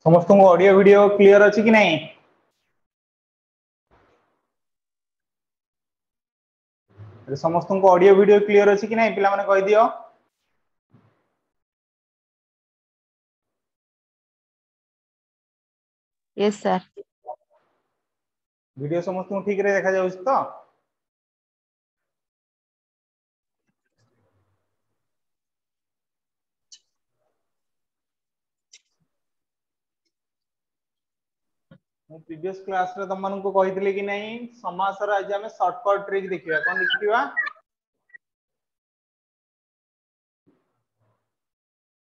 समस्त को audio video clear अच्छी कि नहीं? समस्त को ऑडियो वीडियो क्लियर अच्छी कि नहीं? पिला माने कहि दियो। Yes sir. वीडियो समस्त को ठीक रे देखा जाउछ तो? मैं प्रीवियस क्लास रे तुम मन को कहितले कि नहीं समास रा आज हम शॉर्टकट ट्रिक देखिबा कोन देखिबा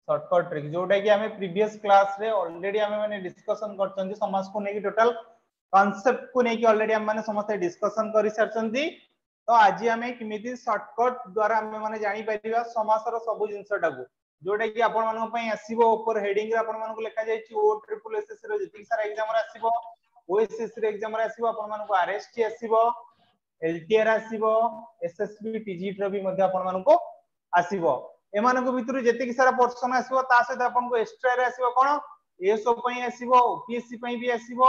शॉर्टकट ट्रिक जोटा कि हमें प्रीवियस क्लास रे ऑलरेडी हमें माने डिस्कशन करचंदी समास को नेकी टोटल कांसेप्ट को नेकी ऑलरेडी हम माने समस्त डिस्कशन करि सरचंदी तो आज हमें किमिति शॉर्टकट द्वारा हमें माने जानि परिबा समास रो सब जिंसटा को जोटा कि आपण मानको पई आसीबो ऊपर हेडिंग रे आपण मानको लिखा जायछि ओ ट्रिपल एसएस रो जति सारा एग्जाम रे आसीबो ओएसएस रे एग्जाम रे आसीबो आपण मानको आरएसटी आसीबो एलटीआर आसीबो एसएसबी टीजीटी रो भी मध्ये आपण मानको आसीबो एमानको भितरु जति सारा पर्सन आसीबो ता सहित आपण को एक्स्ट्रा रे आसीबो कोन एसओ पई आसीबो ओपीएससी पई भी आसीबो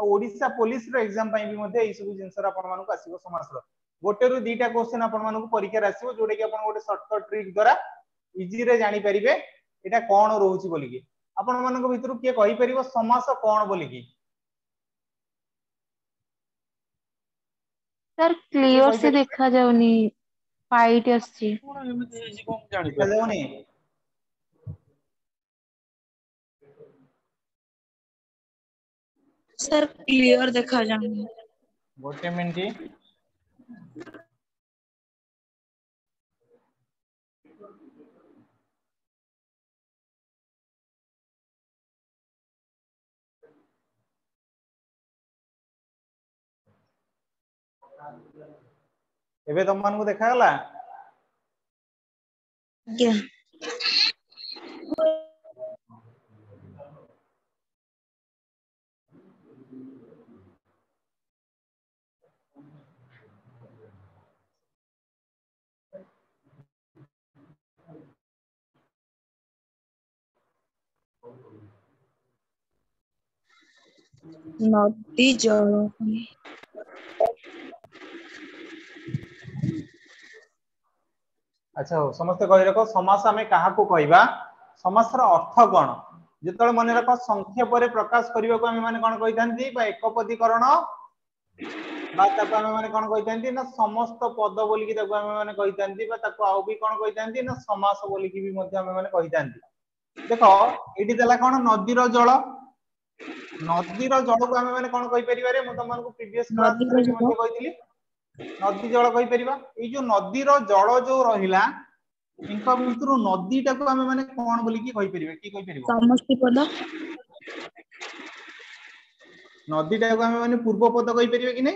ओडिसा पुलिस रो एग्जाम पई भी मध्ये एई सब जिंस रा आपण मानको आसीबो समास रो गोटे रु दीटा क्वेश्चन आपण मानको परीक्षा रे आसीबो जोडे कि आपण गोटे शॉर्टकट ट्रिक द्वारा इजी रे जानि परिबे एटा कोन रहउची बोली कि आपण मानको भितरु के कहि परिबो समास कोन बोली कि सर क्लियर से देखा जाउनी फाइट आछि कोन एमति हेछि कोन जानि देखा जाउनी सर क्लियर देखा जाउनी गोटे मिनिट एबे तुम मन को देखा गला क्या नदी जल अच्छा समस्त कहि रखो समास हमें काहा को कहबा समास रो अर्थ कोन जेतले मन रखो संख्या परे प्रकाश करिवा को हमें माने कोन कहितांती बा एकपदीकरण बा ताको हमें माने कोन कहितांती ना समस्त पद बोली कि ताको हमें माने कहितांती बा ताको आउ भी कोन कहितांती ना समास बोली कि भी मध्ये हमें माने कहितांती देखो एडी देला कोन नदी रो जल को हमें माने कोन कहि परिबा रे म तमन को प्रीवियस क्लास रे भी मध्ये कहितली नदी जल कहि परिबा ए जो नदी रो जल जो रहिला इनका भितरु नदी टाको हमें माने कोन बोली कि कहि परिबा की कहि परिबो समष्टि पद नदी टाको हमें माने पूर्व पद कहि परिबा कि नै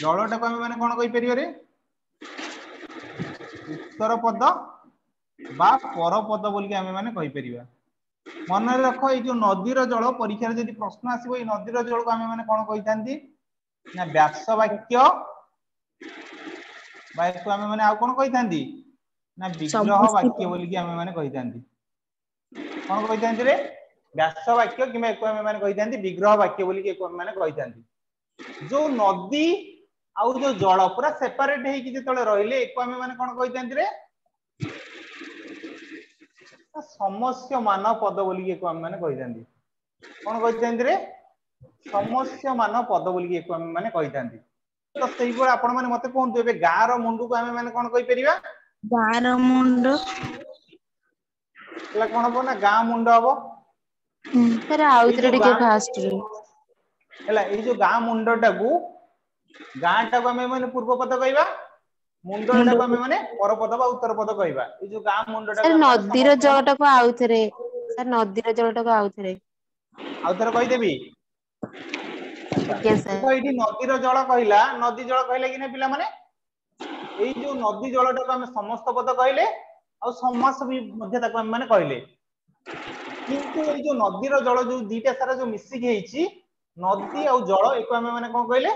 जल टाको हमें माने कोन कहि परिबा रे उत्तर पद बा पर पद बोली कि हमें माने कहि परिबा मन रखो ए जो नदी रो जल परीक्षा रे यदि प्रश्न आसीबो ए नदी रो जल को हमें माने कोन कहितांती ना व्यास वाक्य बाय को हमें माने आ कोन कहितांती ना विग्रह वाक्य बोली कि हमें माने कहितांती कोन कहितांती रे व्यास वाक्य कि को हमें माने कहितांती विग्रह वाक्य बोली कि को हमें माने कहितांती जो नदी आउ जो जल पूरा सेपरेट हे कि जेतले रहिले एको हमें माने कोन कहितांती रे समस्य मान पद बोली कि को हमें माने कहितांती कोन कहितांती रे समस्य मान पद बोली कि को हमें माने कहितांती तो सही पर आपण माने मते कोन एबे गार मुंडू को हमें माने कोन कहि परिबा गार मुंड एला कोन हो ना गा मुंड हबो सर आउतरे टिके फास्ट रे एला ए जो गा मुंडटा को गाटा को हमें माने पूर्व पद कहबा मुंडटा को हमें माने पर पद बा उत्तर पद कहबा ए जो गा मुंडटा सर को नदी रो जलटा को आउतरे सर नदी रो जलटा को आउतरे आउतरे कहि देबी अच्छा ओके सर देखो एठी नदी रो जल कहला कि नै पिला माने एई जो नदी जलटा को हमें समस्त पद कहले आ समास भी मध्ये ताको हम माने कहले किंतु ए जो नदी रो जल जो दीटा सारा जो मिसिक हेची नदी आ जल एको हमें माने कोन कहले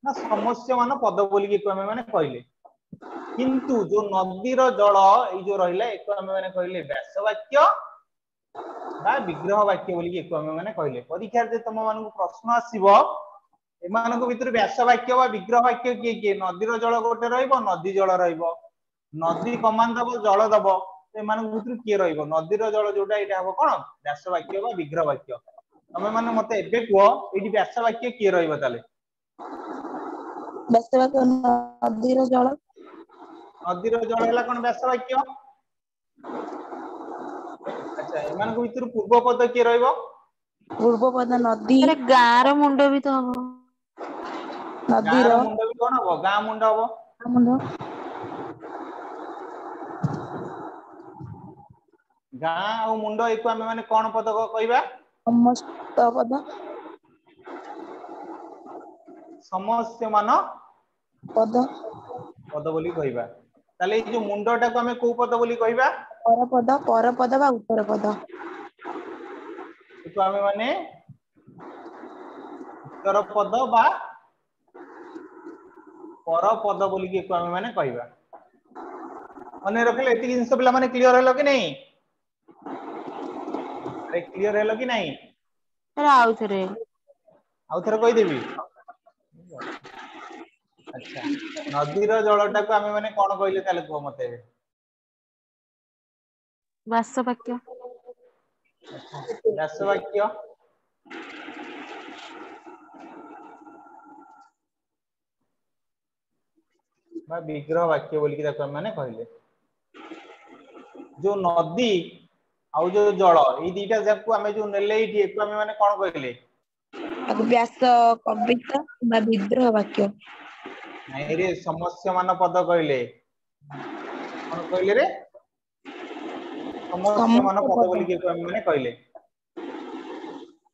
ना समस्य मान पद बोली कि एको हमें माने कहले किंतु जो नदी रो जल ए जो रहिला एको हमें माने कहले व्यास वाक्य बा विग्रह वाक्य बोली कि आमे माने कहले परीक्षा जे तुम मानक प्रश्न आसीबो एमानक भितर व्यास वाक्य बा विग्रह वाक्य किए नदीर जल गोटे रहइबो नदी जल रहइबो नदी कमान दबो जल दबो एमानक भितर किए रहइबो नदीर जल जोटा एटा हबो कोन व्यास वाक्य बा विग्रह वाक्य तमे माने मते एबे कुओ एठी व्यास वाक्य किए रहइबो ताले व्यास वाक्य नदीर जल हला कोन व्यास वाक्य अच्छा एमानक भितर पूर्व पद किए रहइबो पूर्व पद नदी अरे गार मुंड भी तो हबो नदीर गार मुंड भी कोन हबो गा मुंड हबो मुंड गां आ मुंड एको आमे माने कोन पद कहइबा समस्त पद समस्त मान पद पद बोली कहइबा ताले ए जो मुंडटा को आमे को पद बोली कहइबा पर पद बा उत्तर पद एको आमे माने उत्तर पद बा पर पद बोली कि एको आमे माने कहइबा मने रखले एति जिंस पिला माने क्लियर हेलो कि नहीं अरे क्लियर हेलो कि नहीं अरे आउ थरे आउ थरे कहि देबी अच्छा नदीर जलटा को आमे माने कोन कहले ताले को मते व्यास वाक्य अच्छा व्यास वाक्य बा विग्रह वाक्य बोली कि ताको माने कहले जो नदी आउ जो जल ई दीटा जाकू आमे जो नेले इठी एको आमे माने कोन कहले व्यास कविता बा विग्रह वाक्य नहीं रे समस्य मान पद कहले कोन कहले रे समस्य मान समस्त पद पद बोली कि एको आमे माने कहले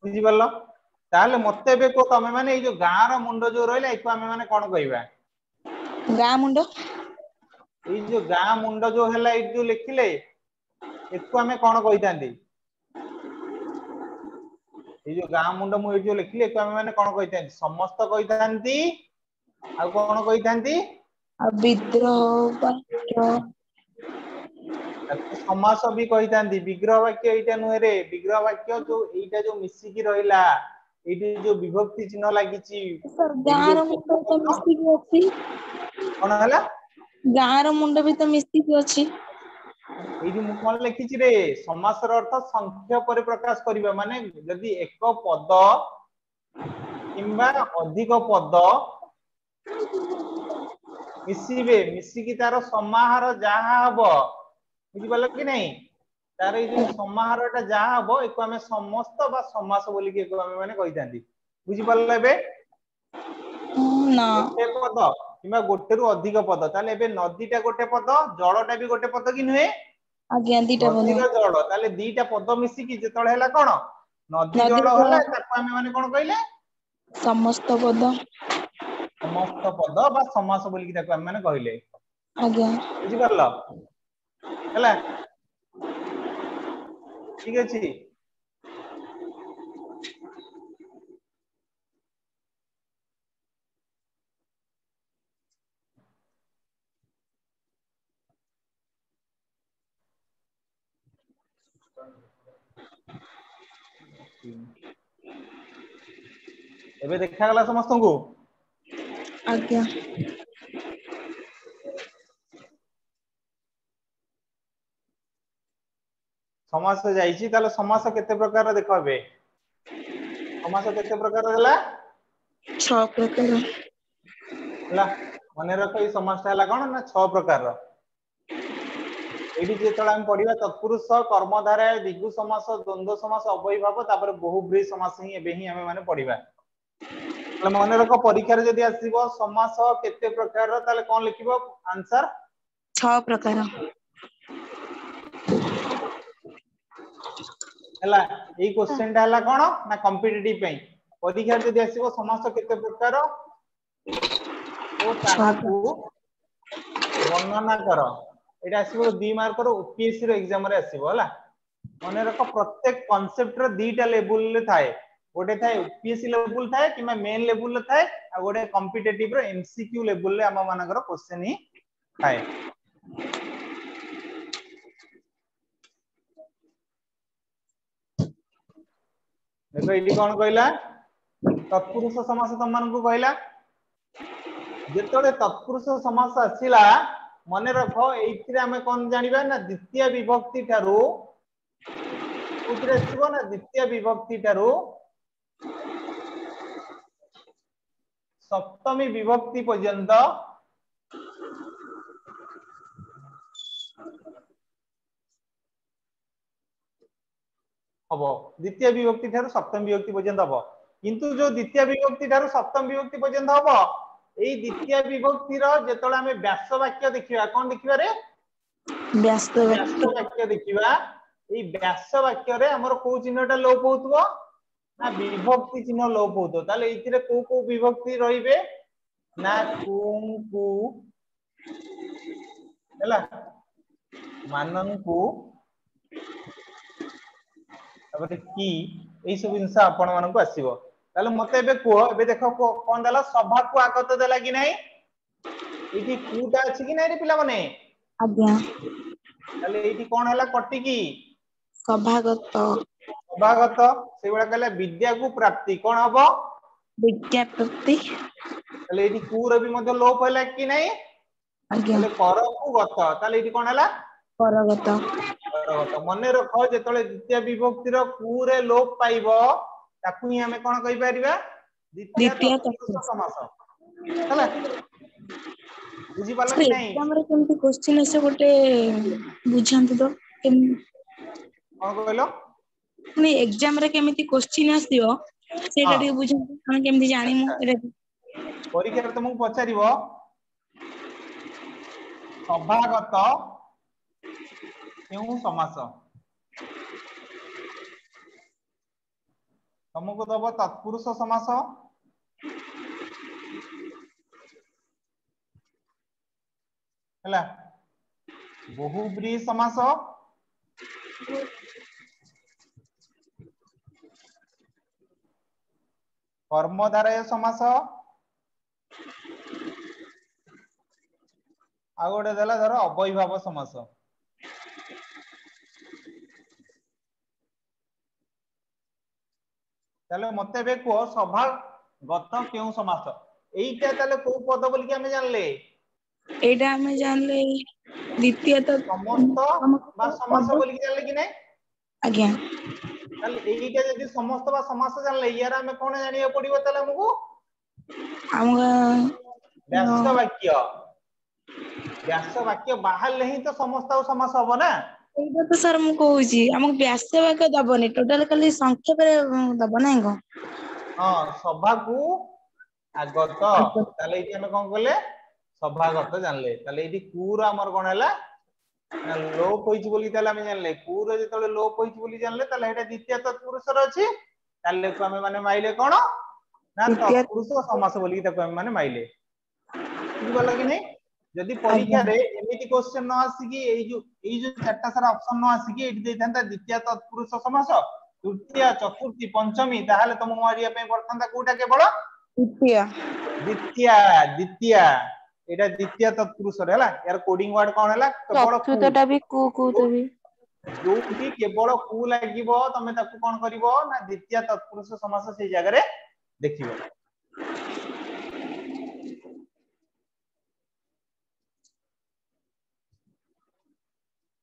बुझि परलो ताले मते बे को तमे माने ए जो गार मुंड जो रहले एको आमे माने कोन कहइबा गां मुंड ए जो गां मुंड जो हैला ए जो लिखिले एको आमे कोन कहितांती ए जो गां मुंड मु ए जो लिखिले एको आमे माने कोन कहितांती समस्त कहितांती आ कोन कहितांती विग्रह वाक्य ताको समास भी कहितांती विग्रह वाक्य एटा नुहे रे विग्रह वाक्य जो एटा जो मिसी की रहिला एटी जो विभक्ति चिन्ह लागिची एटी जो गार मुंड तो मिस्टिक अछि कोन हला गार मुंड भी तो मिस्टिक अछि एटी मु कोन लिखिची रे समासर अर्थ संख्या पर प्रकाश करिबा माने यदि एक पद किंबा अधिक पद मिसिबे मिसी की तार समाहार जहा हबो बुझि पालो कि नहीं तार ए जो समाहारटा जहा हबो एको हमें समस्त बा समास बोली कि एको हमें माने कहितांती बुझि पालो एबे ना गोटे पद किंबा गोटे रु अधिक पद ताले एबे नदीटा गोटे पद जलटा भी गोटे पद कि नुहे आज्ञा दीटा पद नदीर जल ताले दीटा पद मिसी कि जेतळे हैला कोन नदी नदीर जल जल हैला ताको हमें माने कोन कहले समस्त पद समस्त पद बा समास बोली कि ताको हमें माने कहले आज्ञा बुझि परलो हैला ठीक अछि एबे देखा गला समस्त को आज्ञा समास जाईची ताले समास केते प्रकार देखबे समास केते प्रकार हला 6 प्रकार हला मने रख ई समासटा हला कोन ना 6 प्रकार रो एडी जेतळे हम पढिबा तत्पुरुष कर्मधारय दिगु समास द्वंद्व समास अव्ययीभाव तापर बहुब्रीहि समास ही एबे ही हमें माने पढिबा ताले मने रख परीक्षा रे जदी आसीबो समास केते प्रकार रो ताले कोन लिखिबो आंसर 6 प्रकार हला एई क्वेश्चन टा हला कोन ना कॉम्पिटिटिव पई परीक्षा रे जदी आसीबो समास केते प्रकार तो 6 ताहाकू वर्णना करो एटा आसीबो 2 मार्क रो ओपीएससी रो एग्जाम रे आसीबो हला मने रख प्रत्येक कांसेप्ट रो दीटा लेवल ले थाए गोटे थाए ओपीएससी लेवल थाए किमा मेन लेवल ले थाए आ गोटे कॉम्पिटिटिव रो एमसीक्यू लेवल ले आमा मानकर क्वेश्चन ही थाए देखो ये कौन कहला तत्पुरुष समास तुम मानक कहला जेतोले तत्पुरुष समास आसिला मन रख एइथिरे हमें कौन जानिबा ना द्वितीय विभक्ति ठारू कोथिरे आसीबो ना द्वितीय विभक्ति ठारू सप्तमी विभक्ति पर्यंत हबो द्वितीय विभक्ति ठारू सप्तम विभक्ति पर्यंत हबो किंतु जो द्वितीय विभक्ति ठारू सप्तम विभक्ति पर्यंत हबो एई द्वितीय विभक्ति रो जेतोला हमें व्यास वाक्य देखिबा कोन देखिबा रे व्यास वाक्य देखिबा एई व्यास वाक्य रे हमर को चिन्हटा लोप होतबो ना विभक्ति चिन्ह लोप होतो ताले एथिरे को विभक्ति रहिबे ना कुंकु हैला माननकु तबरे की एई सब इंसा आपण मानकु आसीबो ताले मते एबे को एबे देखो कोन देला सभा को आगत देला कि नै एठी कुटा अछि कि नै रे पिला माने आज्ञा ताले एठी कोन हला कटि की सभागत सभागत सेबळा कहले विद्या को प्राप्ति कोन हबो विद्या प्राप्ति ताले एठी कुर भी मध्य लोप होला कि नै आज्ञा ताले कर को गत ताले एठी कोन हला परगत परगत मने रखो जेतले द्वितीय विभक्ति रो कुरे लोप पाइबो ताकू ही हमें कोन कहि परिबा द्वितीय तत्पुरुष समास हला बुझी पालो कि नै हमरे केमती क्वेश्चन एसे गोटे बुझांत तो कोन कहलो माने एग्जाम रे केमती क्वेश्चन आसीओ सेटा टे बुझांत हम केमती जानिमु एटा परीक्षा रे तुमको पचारिबो सभागत केउ समास तुमको दबो तत्पुरुष समास हला बहुब्री समास कर्मधारय समास आ गोटे देला धर अवयभाव समास ताले मते बे को सभा गत केउ समास एइटा ताले को पद बोल के हमें जानले एटा हमें जानले द्वितीय तो समस्त बा समास बोल के जानले कि नै आज्ञा ताले एइटा यदि समस्त बा समास जानले यार हमें कोन जानिया पड़िबो ताले हमकु व्यास वाक्य बाहर ही तो समस्त और समास हबो ना एटा तो सर मु कहूची हमक व्यास वाक्य दबनी टोटल खाली संक्षेप रे दब नै गो हां सभा को आगत ताले इति हम कोन कहले सभागत जानले ताले इति पूरा हमर कोन हला ना लोप होइछ बोली ताले हम जानले पूरा जेतले लोप होइछ बोली जानले ताले एटा द्वितीय तत्पुरुष र अछि ताले को हम माने माइले कोन ना तत्पुरुष समास बोली ताको हम माने माइले बुझ गलो कि नै जदि परीक्षा रे एमिति क्वेश्चन न आसी कि एई जो चारटा सारा ऑप्शन न आसी कि एटी देथांता द्वितीय तत्पुरुष समास तृतीय चतुर्थी पंचमी ताहाले तुम मारिया पे पड़थांता कोटा केवल द्वितीय एटा द्वितीय तत्पुरुष रे हला यार कोडिंग वर्ड कोन हला केवल चतुर्थटा भी को तो भी जो भी केवल कु लागिबो तमे ताकू कोन करिवो ना द्वितीय तत्पुरुष समास से जगह रे देखिबो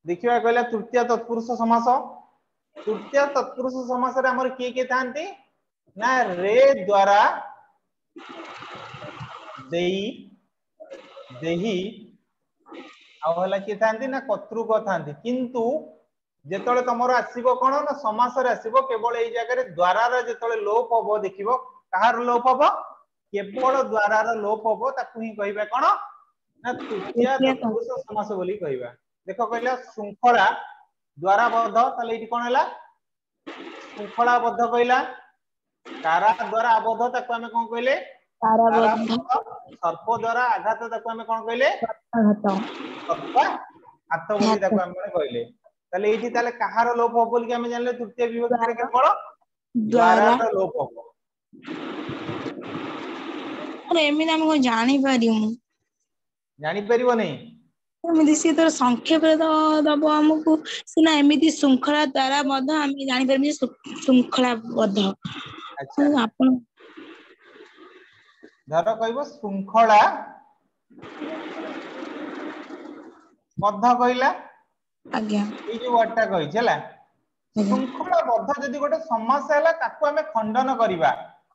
देखिबा कहला तृतीय तत्पुरुष समास तृतीय तत्पुरुष समास रे हमर के थांती ना रे द्वारा देई देही आला के थांती ना कतृक थांती किंतु जेतले तमरो आसीबो कोन ना समास रे आसीबो केवल एई जगह रे द्वारा रे जेतले लोप होबो देखिबो कहार लोप होबो केवल द्वारा रे लोप होबो ताकू ही कहिबा कोन ना तृतीय तत्पुरुष समास बोली कहिबा देखो कहला श्रृंखला द्वारा बद्ध ताले इति कोन हला श्रृंखला बद्ध कहला कारा द्वारा आबद्ध ताको हमें कोन कहले काराबद्ध सर्प द्वारा आघात ताको हमें कोन कहले आघात सर्प आत बोली ताको हमें कहले ताले इति ताले कहार लोप हो बोली हमें जानले तृतीय विभक्ति रे केवल द्वारा रो लोप हो अरे एमिना हम जानि परिमु जानि परिबो नै ଏମିତି ସିଏ ତ ସଂକ୍ଷେପରେ ଦବ ଆମକୁ ସିନା ଏମିତି ଶୃଙ୍ଖଳା ଦ୍ଵାରା ମଧ୍ୟ ଆମେ ଜାଣିପାରିବୁ ଯେ ଶୃଙ୍ଖଳାବଦ୍ଧ। ଆଚ୍ଛା ଆପଣ ଧର କହିବ ଶୃଙ୍ଖଳା ବଦ୍ଧ କହିଲା ଆଜ୍ଞା ଏଇ ଯୋଉ ୱାର୍ଡ ଟା କହିଛି ହେଲା। ଆଜ୍ଞା ଶୃଙ୍ଖଳା ବଦ୍ଧ ଯଦି ଗୋଟେ ସମସ୍ୟା ହେଲା ତାକୁ ଆମେ ଖଣ୍ଡନ କରିବା।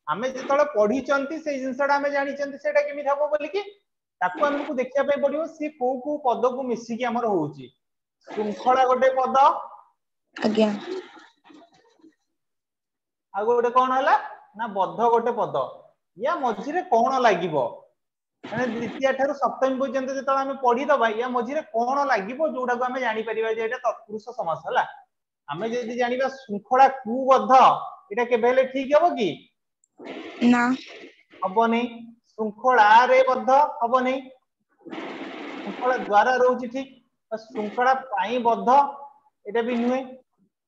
ଆମେ ଯେତେବେଳେ ପଢିଛନ୍ତି ସେଇ ଜିନିଷଟା ଆମେ ଜାଣିଛନ୍ତି ସେଇଟା କେମିତି ହବ ବୋଲିକି ତାକୁ ଆମକୁ ଦେଖିବା ପାଇଁ ପଡିବ ସିଏ କୋଉ କୋଉ ପଦକୁ ମିଶିକି ଆମର ହଉଛି। ଶୃଙ୍ଖଳା ଗୋଟେ ପଦ, ଆଜ୍ଞା ଆଉ ଗୋଟେ କଣ ହେଲା ନା ବଦ୍ଧ ଗୋଟେ ପଦ। ୟା ମଝିରେ କଣ ଲାଗିବ ମାନେ ଦ୍ୱିତୀୟ ଠାରୁ ସପ୍ତମୀ ପର୍ଯ୍ୟନ୍ତ ଯେତେବେଳେ ଆମେ ପଢିଦବା ୟା ମଝିରେ କଣ ଲାଗିବ ଯୋଉଟାକୁ ଆମେ ଜାଣିପାରିବା ଯେ ଏଇଟା ତତ୍ପୁରୁଷ ସମାସ ହେଲା। ଆମେ ଯଦି ଜାଣିବା ଶୃଙ୍ଖଳା କୁବଦ୍ଧ ଏଇଟା କେବେ ହେଲେ ଠିକ ହବ କି? ନା ହବନି। ଶୃଙ୍ଖଳାରେ ବଦ୍ଧ ହବନି। ଶୃଙ୍ଖଳା ଦ୍ଵାରା ରହୁଛି ଠିକ। ଶୃଙ୍ଖଳା ପାଇଁ ବଦ୍ଧ ଏଇଟା ବି ନୁହେଁ।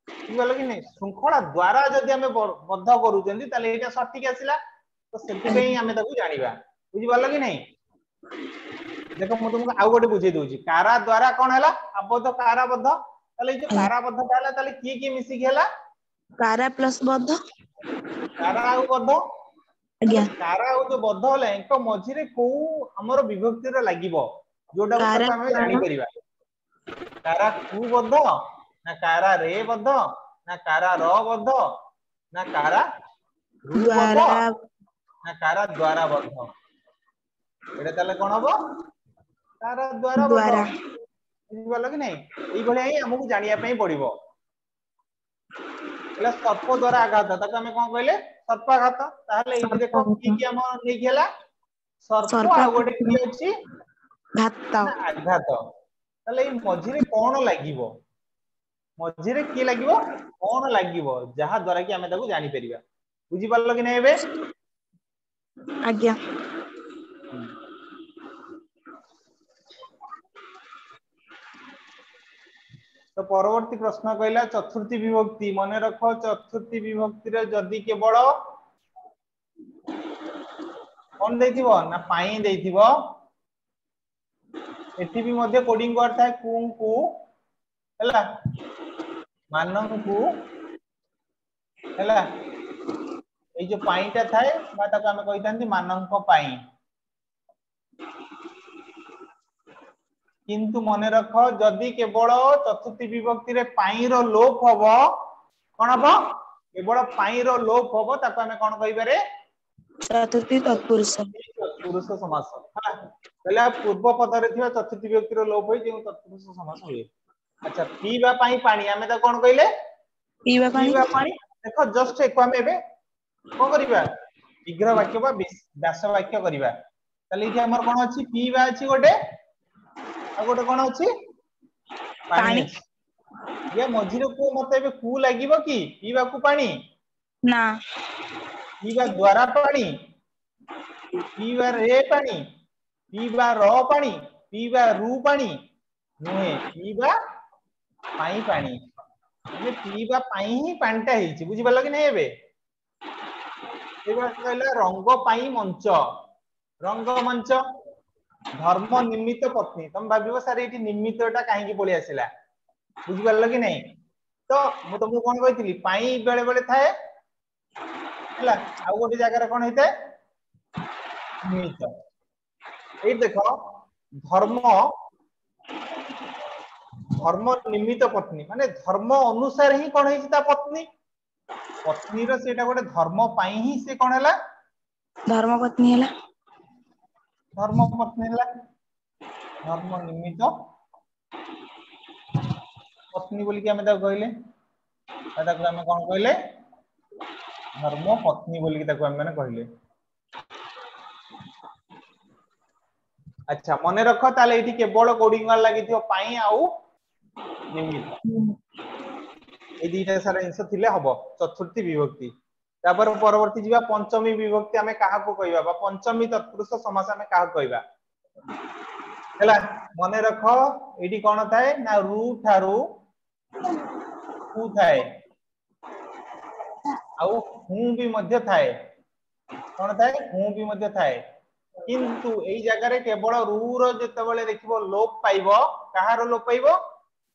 ବୁଝିପାରିଲ କି ନାଇଁ? ଶୃଙ୍ଖଳା ଦ୍ଵାରା ଯଦି ଆମେ ବଦ୍ଧ କରୁଛନ୍ତି ତାହେଲେ ଏଇଟା ସଠିକ ଆସିଲା। ତ ସେଥିପାଇଁ ଆମେ ତାକୁ ଜାଣିବା। ବୁଝିପାରିଲ କି ନାଇଁ? ଦେଖ ମୁଁ ତୁମକୁ ଆଉ ଗୋଟେ ବୁଝେଇ ଦଉଛି। କାରା ଦ୍ଵାରା କଣ ହେଲା ଆବଦ୍ଧ କାରାବଦ୍ଧ। ତାହେଲେ ଏଇ ଯୋଉ ଆଜ୍ଞା କାରାବଦ୍ଧଟା ହେଲା ତାହେଲେ କିଏ କିଏ ମିଶିକି ହେଲା? କାରା ପ୍ଲସ ବଦ୍ଧ। କାରା ଆଉ ବଦ୍ଧ। ଆଜ୍ଞା ତାହେଲେ କାରା ଆଉ ଯୋଉ ବଦ୍ଧ ହେଲା ୟାଙ୍କ ମଝିରେ କୋଉ ଆମର ବିଭକ୍ତିର ଲାଗିବ ଯୋଉଟାକୁ କାରା ତାକୁ ଆମେ ଦ୍ଵାରା ଜାଣିପାରିବା। କାରା କୁ ବଦ୍ଧ ନା କାରା ରେ ବଦ୍ଧ ନା କାରା ର ବଦ୍ଧ ନା କାରା ରୁ ବଦ୍ଧ ଦ୍ଵାରା ନା କାରା ଦ୍ଵାରା ବଦ୍ଧ। ଏଇଟା ତାହେଲେ କଣ ହବ? କାରା ଦ୍ଵାରା ବଦ୍ଧ। ବୁଝିପାରିଲ କି ନାଇଁ? ଏଇଭଳିଆ ହିଁ ଆମକୁ ଜାଣିବା ପାଇଁ ପଡିବ। ହେଲା ସର୍ପ ଦ୍ଵାରା ଆଘାତ ତାକୁ ଆମେ କଣ କହିଲେ? ସର୍ପାଘାତ। ତାହେଲେ ଏଇଠି ଦେଖ କିଏ କିଏ ଆମର ନେଇକି ହେଲା? ସର୍ପ ଆଉ ଗୋଟେ କିଏ ଅଛି ଘାତ ନା ଆଘାତ। ତାହେଲେ ଏଇ ମଝିରେ କଣ ଲାଗିବ? ମଝିରେ କିଏ ଲାଗିବ? କଣ ଲାଗିବ ଯାହା ଦ୍ଵାରା କି ଆମେ ତାକୁ ଜାଣିପାରିବା। ବୁଝିପାରିଲ କି ନାଇଁ ଏବେ? ଆଜ୍ଞା ତ ପରବର୍ତ୍ତୀ ପ୍ରଶ୍ନ କହିଲା ଚତୁର୍ଥୀ ବିଭକ୍ତି। ମନେ ରଖ ଚତୁର୍ଥୀ ବିଭକ୍ତିରେ ଯଦି କେବଳ କଣ ଦେଇଥିବ ନା ପାଇଁ ଦେଇଥିବ। ଏଠି ବି ମଧ୍ୟ କୋଡିଂ ୱାର୍ଡ ଥାଏ କୁ ଙ୍କୁ ହେଲା ମାନଙ୍କୁ ହେଲା ଏଇ ଯୋଉ ପାଇଁଟା ଥାଏ ବା ତାକୁ ଆମେ କହିଥାନ୍ତି ମାନଙ୍କ ପାଇଁ। କିନ୍ତୁ ମନେ ରଖ ଯଦି କେବଳ ଚତୁର୍ଥୀ ବିଭକ୍ତିରେ ପାଇଁ ର ଲୋପ ହବ କଣ ହବ? କେବଳ ପାଇଁ ର ଲୋପ ହବ ତାକୁ ଆମେ କଣ କହିବାରେ? ଚତୁର୍ଥୀ ତତ୍ପୁରୁଷ। ପୁରୁଷ ସମାସ ହେଲା। କହିଲା ପୂର୍ବ ପଦରେ ଥିବା ଚତୁର୍ଥୀ ବିଭକ୍ତିର ଲୋପ ହୋଇ ଯେଉଁ ତତ୍ପୁରୁଷ ସମାସ ହୁଏ। ଆଚ୍ଛା ପିଇବା ପାଇଁ ପାଣି ଆମେ ତାକୁ କଣ କହିଲେ? ପିଇବା ପାଣି। ଦେଖ ଜଷ୍ଟ ଏକୁ ଆମେ ଏବେ କଣ କରିବା? ଶୀଘ୍ର ବାକ୍ୟ ବା ବ୍ୟାସ ବାକ୍ୟ କରିବା। ତାହେଲେ ଏଇଠି ଆମର କଣ ଅଛି? ପିଇବା ଅଛି ଗୋଟେ ଆଉ ଗୋଟେ କଣ ଅଛି? ପାଣି ଅଛି। ୟା ମଝିରେ କୁହ ମତେ ଏବେ କୁ ଲାଗିବ କି ପିଇବାକୁ ପାଣି? ନା ପିଇବା ଦ୍ଵାରା ପାଣି, ପିଇବାରେ ପାଣି, ପିଇବା ର ପାଣି, ପିଇବା ରୁ ପାଣି ନୁହେଁ ପିଇବା ପାଇଁ ପାଣି। ମାନେ ପିଇବା ପାଇଁ ହିଁ ପାଣିଟା ହେଇଛି। ବୁଝିପାରିଲ କି ନାଇଁ ଏବେ? ସେଇଭଳିଆ କହିଲା ରଙ୍ଗ ପାଇଁ ମଞ୍ଚ। ରଙ୍ଗ ମଞ୍ଚ ଧର୍ମ ନିମିତ୍ତ ପତ୍ନୀ। ତମେ ଭାବିବ ସାର୍ ଏଇଠି ନିମିତ୍ତ ଟା କାହିଁକି ପଳେଇ ଆସିଲା? ବୁଝିପାରିଲ କି ନାଇଁ? ତ ମୁଁ ତମକୁ କଣ କହିଥିଲି ପାଇଁ ବେଳେ ବେଳେ ଥାଏ ହେଲା ଆଉ ଗୋଟେ ଜାଗାରେ କଣ ହେଇଥାଏ? ନିମିତ୍ତ। ଏଇ ଦେଖ ଧର୍ମ ନିମିତ୍ତ ପତ୍ନୀ ମାନେ ଧର୍ମ ଅନୁସାରେ ହିଁ କଣ ହେଇଛି ତା ପତ୍ନୀ। ପତ୍ନୀର ସେଇଟା ଗୋଟେ ଧର୍ମ ପାଇଁ ହିଁ ସେ କଣ ହେଲା? ଧର୍ମ ପତ୍ନୀ ହେଲା। ଧର୍ମ ପତ୍ନୀ ହେଲା। ଧର୍ମ ନିମିତ୍ତ ପତ୍ନୀ ବୋଲିକି ଆମେ ତାକୁ କହିଲେ। ତାକୁ ଆମେ କଣ କହିଲେ? ଧର୍ମ ପତ୍ନୀ ବୋଲିକି ତାକୁ ଆମେ ମାନେ କହିଲେ। ଆଚ୍ଛା ମନେ ରଖ ତାହେଲେ ଏଇଠି କେବଳ କୋଡିଂ ୱାର୍ଡ ଲାଗିଥିବ ପାଇଁ ଆଉ ନିମିତ୍ତ। ଏଇ ଦିଟା ସାରା ଜିନିଷ ଥିଲେ ହବ ଚତୁର୍ଥୀ ବିଭକ୍ତି। ତାପରେ ପରବର୍ତ୍ତୀ ଯିବା ପଞ୍ଚମୀ ବିଭକ୍ତି ଆମେ କାହାକୁ କହିବା ବା ପଞ୍ଚମୀ ତତ୍ପୁରୁଷ ସମାସ ଆମେ କାହାକୁ କହିବା? ହେଲା ମନେ ରଖ ଏଇଠି କଣ ଥାଏ ନା ରୁ ଠାରୁ କୁ ଥାଏ। ଆଉ ହୁଁ ବି ମଧ୍ୟ ଥାଏ। କଣ ଥାଏ? ହୁଁ ବି ମଧ୍ୟ ଥାଏ। किंतु एई जगह रे केवल रू रो जेतेबेले देखिबो लोप पाइबो कहारो लोप पाइबो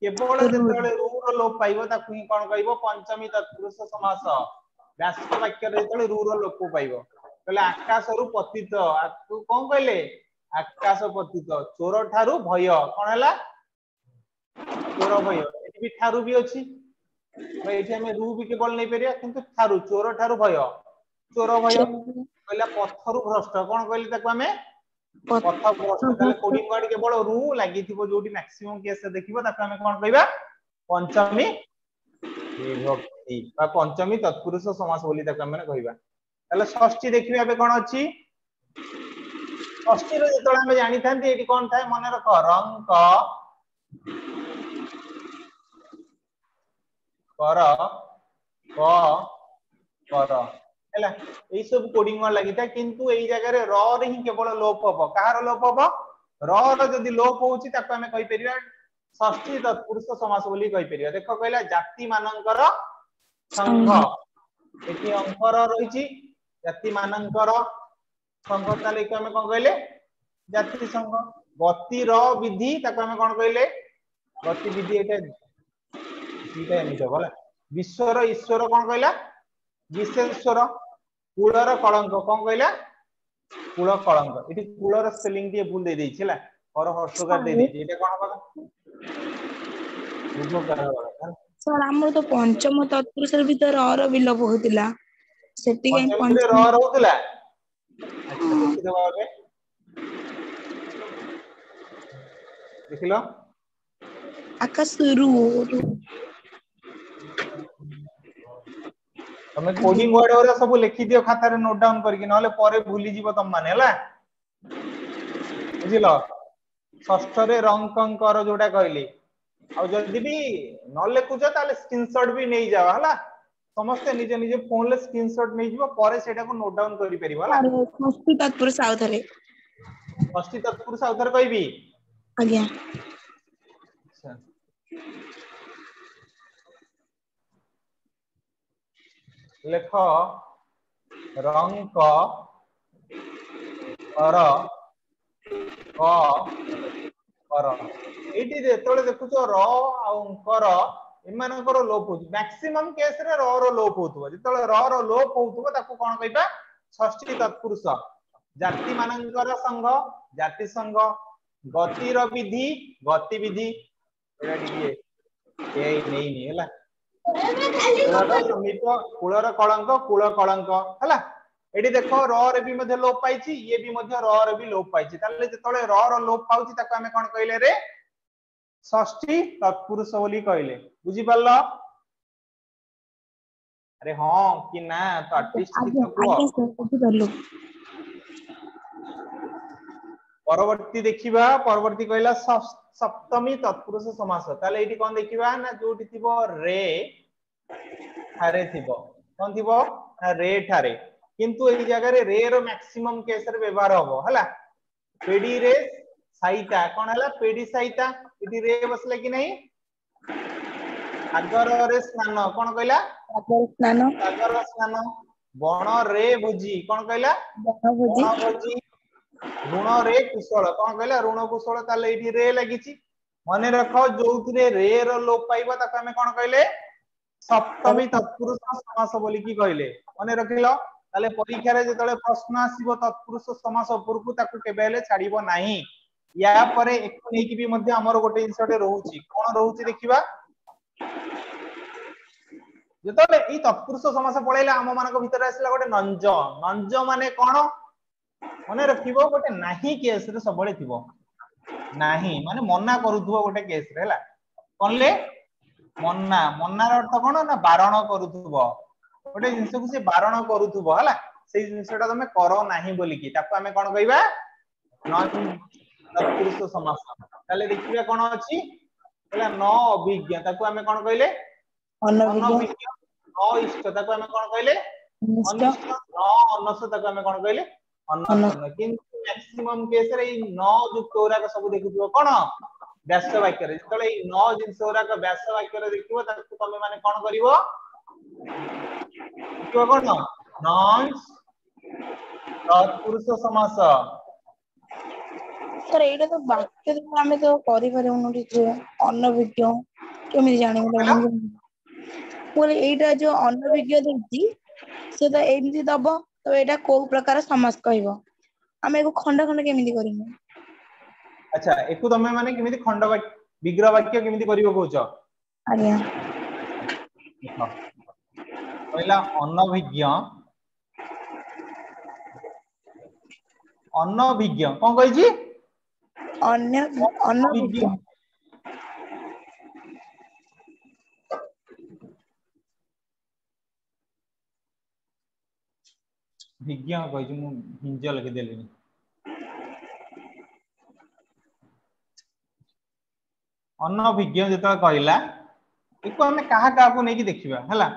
केवल जेतेबेले रू रो लोप पाइबो ताकू ही कोन कहइबो पंचमी तत्पुरुष समास व्यास वाक्य रे जेतेबेले रू रो लोप पाइबो कहले आकाश रु पतित तू कोन कहले आकाश पतित चोर ठारू भय कोन हला चोर भय एठी भी ठारू भी अछि एठी हमें रू भी केवल नै परिया किंतु ठारू चोर ठारू भय चोर भय कहला पत्थरु भ्रष्ट कोन कहली ताको हमें पथ भ्रष्ट ताले कोडिंग वर्ड केवल रू लागि थिबो जोटी मैक्सिमम केस देखिबो ताको हमें कोन कहबा पंचमी विभक्ति बा पंचमी तत्पुरुष समास बोली ताको हमें कहबा ताले षष्ठी देखिबे अबे कोन अछि षष्ठी रे जेतोला हमें जानि थांती एठी कोन थाए मने रख रंक कर क कर हैला एई सब कोडिंग वर्ड लागि था किंतु एई जगह रे र रे ही केवल लोप हबो कहार लोप हबो र रो जदी लोप होउची ताको हमें कहि परिबा षष्ठी तत्पुरुष समास बोली कहि परिबा देखो कहला जाति मानंकर संघ एठी अंकर रहिची जाति मानंकर संघ ताले कि हमें कोन कहले जाति संघ गति र विधि ताको हमें कोन कहले गति विधि एटा दीटा एमित होला विश्वर ईश्वर कोन कहला विशेश्वर कुलर कलंक कोन कहला कुल कलंक एठी कुलर स्पेलिंग दी भूल दे देई छला और हर्षकार दे देई एटा कोन होबा बुझोकार होबा सर हमर तो पंचम तत्पुरुष भीतर र विलोप होतिला सेठी काई पंचम रे र रहउतला अच्छा देखि देबा आगे देखिलो आकाश रु तमे कोडिंग वर्ड ओरा सब लिखि दियो खाता रे नोट डाउन करके नले परे भूली जीवो तम माने हला बुझिलो षष्ठ रे रंकंकर जोटा कहली आ जदी भी न लेखुछ ताले स्क्रीनशॉट भी नै जावा हला समस्त निजे निजे फोन ले स्क्रीनशॉट नै जीवो परे सेटा को नोट डाउन करि परिबो हला षष्ठी तत्पुरुष आउथरे षष्ठी तत्पुरुष आउथर कहबी आज्ञा अच्छा लेख रंक कर क कर एठी जेतोले देखुछ र आ अंकर एमानकर लोप होछ मैक्सिमम केस रे र रो लोप होतबो जेतोले र रो लोप होतबो ताको कोन कहबा षष्ठी तत्पुरुष जाति मानंकर संघ जाति संघ गति रो विधि गति विधि एटा दिए ए नै नै हला समीप कुलर कलंक कुल कलंक हला एडी देखो र रे भी मध्ये लोप पाइछि ये भी मध्ये र रे भी लोप पाइछि ताले जेतोले र रो लोप पाउछि ताको हमें कोन कहले रे षष्ठी तत्पुरुष बोली कहले बुझी पारलो अरे हां कि ना तो आर्टिस्ट किछ को परवर्ती देखिबा परवर्ती कहला सप्तमी तत्पुरुष समास ताले एठी कोन देखिबा ना जोटी थिबो रे थारे थिबो कोन थिबो ना रे थारे किंतु एई जगह रे रो मैक्सिमम केस रे व्यवहार होबो हला पेडी रे साइता कोन हला पेडी साइता एठी रे बसले कि नहीं सागर रे स्नान कोन कहला सागर स्नान बण रे भोजी कोन कहला बण भोजी ऋण रे कुशल कोन कहला ऋण कुशल ताले एठी रे लागिची मने रखो जोउथरे रे रो लोप पाइबो ताको हमें कोन कहले सप्तमी तत्पुरुष समास बोली की कहले मने रखिलो ताले परीक्षा रे जेतले प्रश्न आसीबो तत्पुरुष समास उपरकू ताको केबेले छाड़ीबो नाही या परे एक नै की भी मध्ये हमर गोटे इंसर्ट रहउची कोन रहउची देखिबा जेतले ई तत्पुरुष समास पळैला हम मानक भीतर आसीला गोटे नंज नंज माने कोन मने रखिबो गोटे नाही केस रे सबळे थिबो नाही माने मना करूथबो गोटे केस रे हला कोनले मन्ना मन्नार अर्थ कोन ना बारण करूथबो गोटे जिंस को से बारण करूथबो हला सेई जिंसटा तमे करो नाही बोली की ताको हमें कोन कहबा नन तत्पुरुष समास ताले देखिबा कोन अछि हला न अभिज्ञ ताको हमें कोन कहले अनभिज्ञ न इष्ट ताको हमें कोन कहले अनिष्ट न अनस ताको हमें कोन कहले अनसन किंतु मैक्सिमम केस रे न युक्त ओरा को सब देखुथबो कोन व्यास वाक्य रे जतले न जिंस ओरा को व्यास वाक्य रे देखिबो ताको तमे माने कोन करिवो देखिबो कोन नॉन तत्पुरुष समास सर एटा तो वाक्य तो हमें तो करि परउनु ठीक से अनभिज्ञ केमिति जानिबो बोले एटा जो अनभिज्ञ देती से तो एमिति दबो तो एटा को प्रकार समास कहबो हमें एगो खंड खंड केमिति करिमु अच्छा एकु तमे माने केमिति खंड वाक्य विग्रह वाक्य केमिति करिवो कहउछ आज्ञा देखो पहिला अनभिज्ञ अनभिज्ञ कोन कहै छी अन्य अनभिज्ञ अनभिज्ञ विज्ञ कहै छी मु हिंज लगे देलिनी अनभिज्ञ जेता कहला एको हमें काहा काहा को नेकी देखिबा हला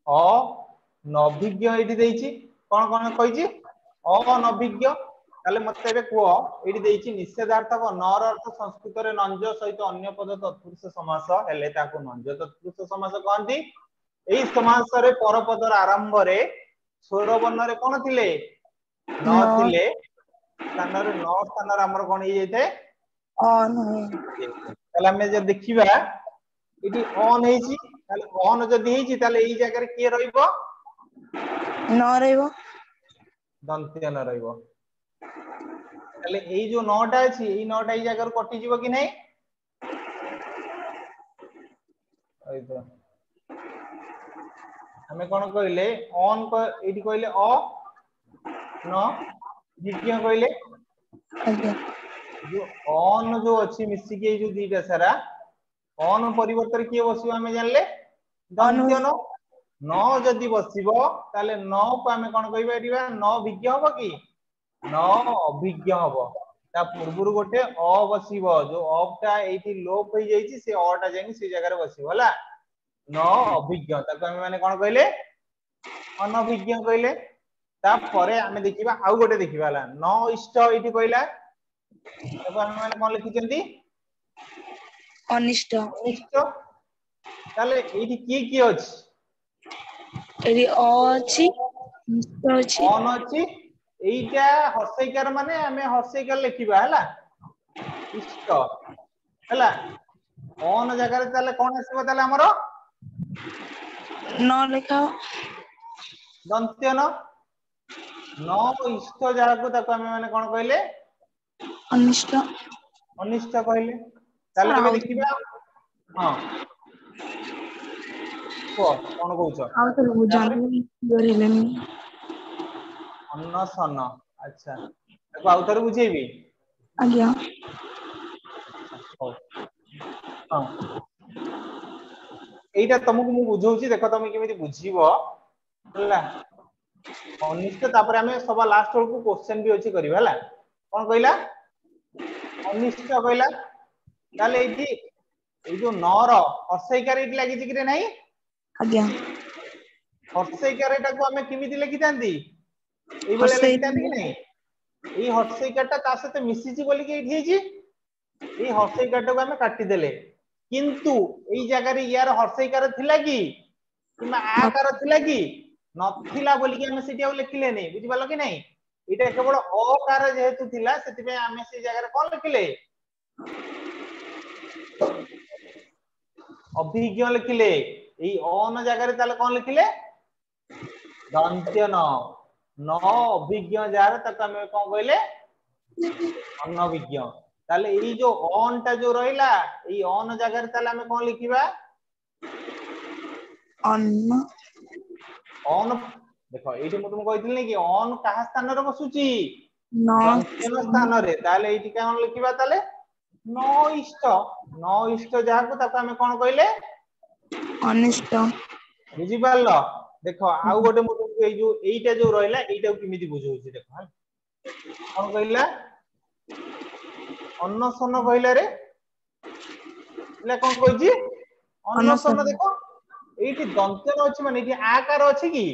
अनभिज्ञ एठी देइची कोन कोन कहिची अनभिज्ञ ताले मते एबे कुओ एठी देइची निषेधार्थक नर अर्थ संस्कृत रे नंज सहित अन्य पद तत्पुरुष समास हेले ताको नंज तत्पुरुष समास कहंती एई समास रे परपदर आरंभ रे स्वर वर्ण रे कोन थिले न थिले स्थान रे न स्थान रे हमर कोन हे जैते अन ताले हमें जे देखिबा एठी ऑन हेची ताले ऑन जदी हेची ताले एई जगह रे के रहइबो न रहइबो दंत्य न रहइबो ताले एई जो नौटा अछि एई नौटा एई जगह रे कटि जीवो कि नै एई तो हमें कोन कहले ऑन को एठी कहले अ न विज्ञ कहले आज्ञा जो ऑन जो अछि मिसी के जो दीटा सारा ऑन परिवर्तन किए बसिबो हमें जानले दंत्य न जदी बसिबो ताले न को हमें कोन कहबा एठिबा न विज्ञ होबो कि न अभिज्ञ होबो ता पूर्वरु गोटे अ बसिबो जो अटा एठी लोप होई जाईची से अटा जाई से जगह रे बसिबो हला न अभिज्ञ ताको हमें माने कोन कहले अनभिज्ञ कहले ता परे हमें देखिबा आउ गोटे देखिबा हला न इष्ट एठी कहला ताको हमें माने कोन लिखिचंती अनिष्ट अनिष्ट ताले एठी की अछि एरी अ अछि निष्ट अछि ऑन अछि एइटा हर्षैकार माने हमें हर्षैकार लिखिबा हला इष्ट हला ऑन जगह रे ताले कोन आसीबो ताले हमरो न लेखा दंत्य न इष्ट जगह को ताको हमें माने कोन कहले अनिष्ट अनिष्ट कहले सर ताले एबे आउ देखिबा हां को कोन कहउछ आउ तो तापर बुझानी हेलेनी अन्नसन अच्छा ताको आउथरे बुझेबी आज्ञा हो हां एइटा तुमको मु बुझौची देखो तुम केमिति बुझीबो हला अनिष्ट तापर हमें सबा लास्ट को क्वेश्चन भी अछि करबा हला कोन कहला अनिष्ट कहला ताले एठी ए जो नर हर्षैकार एठी लागि कि रे नाही आज्ञा हर्षैकार एटा को हमें केमिति लिखि तांती एई बेले हर्षै लिखि तांती कि नहीं एई हर्षैकार ता साथे मिसिची बोली कि एठी हेची एई हर्षैकार को हमें काटी देले किंतु एई जगह रे यार हर्षैकार थिला कि किमा आकार थिला कि नथिला बोली कि हमें सेठी लिखिले नहीं बुझि पालो कि नहीं एटा केवल अकार जेहेतु थिला सेति पे हमें से जगह रे कोन लिखिले अभिज्ञ लिखिले एई अन जगह रे ताले कोन लिखिले दंत्य न अभिज्ञ जार तक हमें कोन कहले अनभिज्ञ ताले एई जो अन ता जो रहिला एई अन जगह रे ताले हमें कोन लिखिबा अन्न अन देखो एठी मु तुमको कहितली कि अन कहा स्थान रे बसुची न दंत्यन स्थान रे ताले एठी कोन लिखिबा ताले न इष्ट जहा को ताको हमें कोन कहले अनिष्ट बुझि पारलो देखो आउ गोटे मु तुमको ए जो एइटा जो रहिला एइटा को किमिति बुझौची देखो कोन कहला अन्नसन कहला रे ले कोन कहजी अन्नसन देखो एइठी दंत्यन अछि माने एठी आकार अछि कि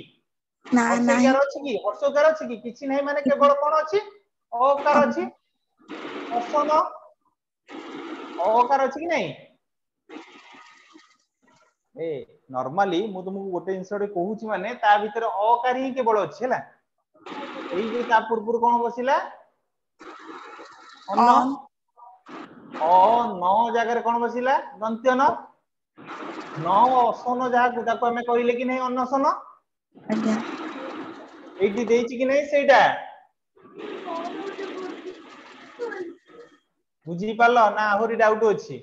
ना नाही हर्षैकार अछि कि हर्षकार अछि कि किछि नै माने केवल कोन अछि अकार अछि असन अकार अछि कि नै ए नॉर्मली मु तुमको गोटे जिनस कहूची माने ता भीतर अकार ही केवल अछि हला एई जे ता पूर्व कोन बसिला अन्न ऑन अ न जगह कोन बसिला दंत्य न न असन जहा ताको हमें कहले कि नहीं अन्नसन आज्ञा एठी देइची कि नहीं सेटा बुझी पालो ना आहुरी डाउट अछि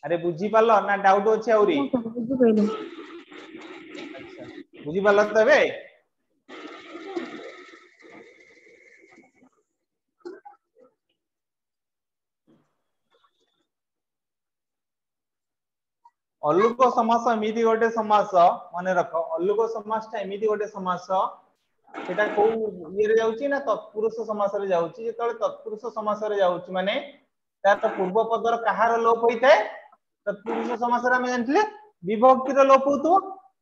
अरे बुझी पालो ना डाउट अछि आहुरी बुझि गइलो अच्छा बुझी पालो तबे अलुक समास एमिति गोटे समास माने रख अलुक समासटा एमिति गोटे समास सेटा को ये रे जाउची ना तत्पुरुष समास रे जाउची जेतले तत्पुरुष समास रे जाउची माने तार पूर्व पदर कहार लोप होइताय तत्पुरुष समास रे हम जानथिले विभक्ति रो लोप होतो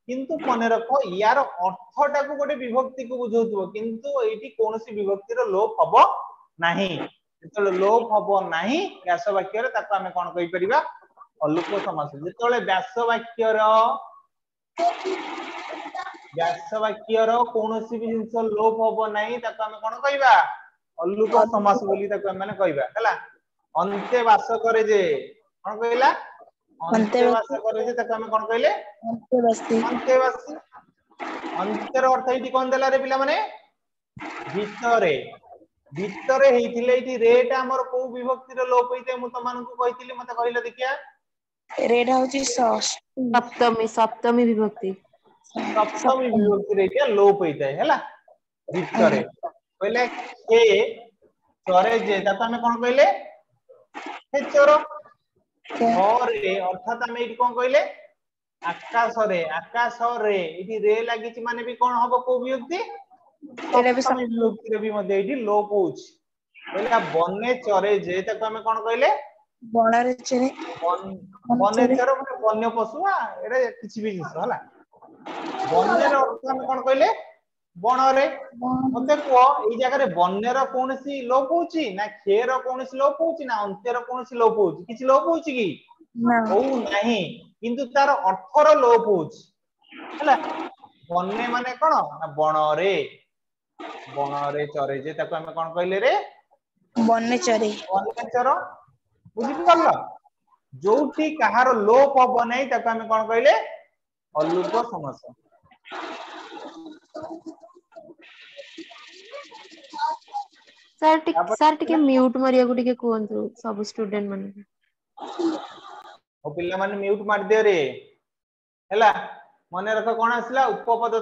किंतु मने रख यार अर्थटा को गोटे विभक्ति को बुझौतो किंतु एठी कोनोसी विभक्ति रो लोप हबो नाही जेतले लोप हबो नाही व्यास वाक्य रे ताको हम कोन कहि परिबा अलुक समास जेतले व्यास वाक्यर कोनोसी भी जिंस लोप होबो नाही ताको हम कोन कहिबा अलुक समास बोली ताको हम माने कहिबा हला अंते वास करे जे कोन कहिला अंते वास करे जे ताको हम कोन कहिले अंत्यवासी अंतेवासी अंतर अर्थ इति कोन देला रे पिला माने भीतरे भीतरे हेइथिले इति रेट हमर को विभक्ति रे लोप होइते मु त मानन को कहितली मते कहिला देखिया रेडा होची सप्तमी सप्तमी विभक्ति सप्तमी विभक्ति रे के लोप होइते हला भीतरे कहले के चरे जे ताको हम कोन कहिले हे चोर रे अर्थात हम इति कोन कहिले आकाश रे इति रे लागिची माने भी कोन हबो को विभक्ति एटा भी सप्तमी विभक्ति रे भी मध्ये इति लोप होउची कहले बन्ने चरे जे ताको हम कोन कहिले बणारे चरे वन्यचर माने वन्य पशु एटा किछि भी जिंस हला वन्यर अर्थ हम कोन कहिले बणरे मते को एई जगह रे वन्यर कोनसी लोप होउची ना खेर कोनसी लोप होउची ना अंतर कोनसी लोप होउची किछि लोप होउची की ना हो नाही किंतु तार अर्थर लोप होउची हला वन्य माने कोन ना बणरे चरे जे ताको हम कोन कहिले रे बन्ने चरे वन्यचर बुझि पारला जोठी कहार लोप हबो नै ताको हम कोन कहिले अलुक समास सर टिके म्यूट मारिया को टिके कहंतु सब स्टूडेंट मन ओ पिल्ला माने म्यूट मार दियो रे हैला मने रख कोन आसला उपपद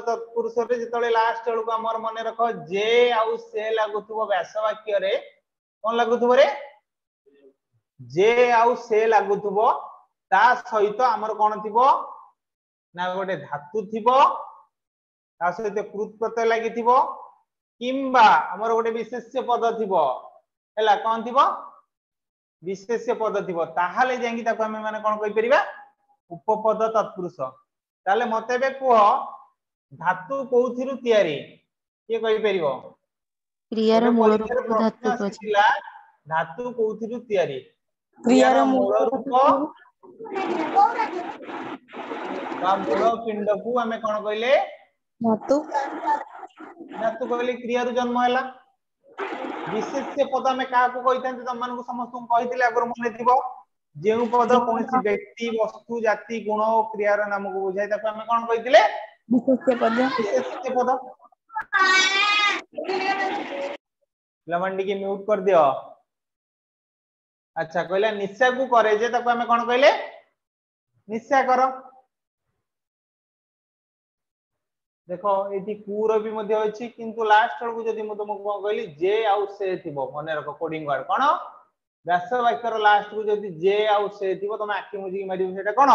तत्पुरुष रे जतले लास्ट बेलू हमर मने रख जे आउ से लागुथबो व्यास वाक्य रे कोन लागुथबो रे जे आउ से लागुथबो ता सहित हमर कोन थिबो ना गोटे धातु थिबो ता सहित कृत प्रत्यय लागिथिबो किंबा हमर गोटे विशेष्य पद थिबो हैला कोन थिबो विशेष्य पद थिबो ताहाले जेंगी ताको हम माने कोन कहि परिबा उपपद तत्पुरुष ताले मते बे कुह धातु कोउथिरु तयारी के कहि परिबो क्रियार गोटे मूल परीक्षा रे रूप प्रश्न धातु अछि आसीला धातु कोउथिरु तयारी क्रियार क्रियार मूल मूल रूप बा मूल पिंड को हमें कोन कहिले धातु धातु कहले क्रियारु जन्म हैला विशेष्य पद में का को कहिथांते तम मानको समस्त को कहिथिले अगर मने थिबो जेउ पद कोनसी व्यक्ति वस्तु जाति गुण और क्रियार नाम को बुझाय ताको हम कोन कहिथिले विशेष्य पद विशेष्य पद लमंडी के म्यूट कर दियो अच्छा कहला निशा को करे जे ताको हम कोन कहिले निशा करो देखो एठी पूरा भी मध्ये अछि किंतु लास्ट को जदी म तुमको कोन कहली जे आउ से थिबो मने रखो कोडिंग वर्ड कोन व्यास वाक्यर लास्ट को जदी जे आउ से थिबो तमे आखि मुजी मारिबो सेटा कोन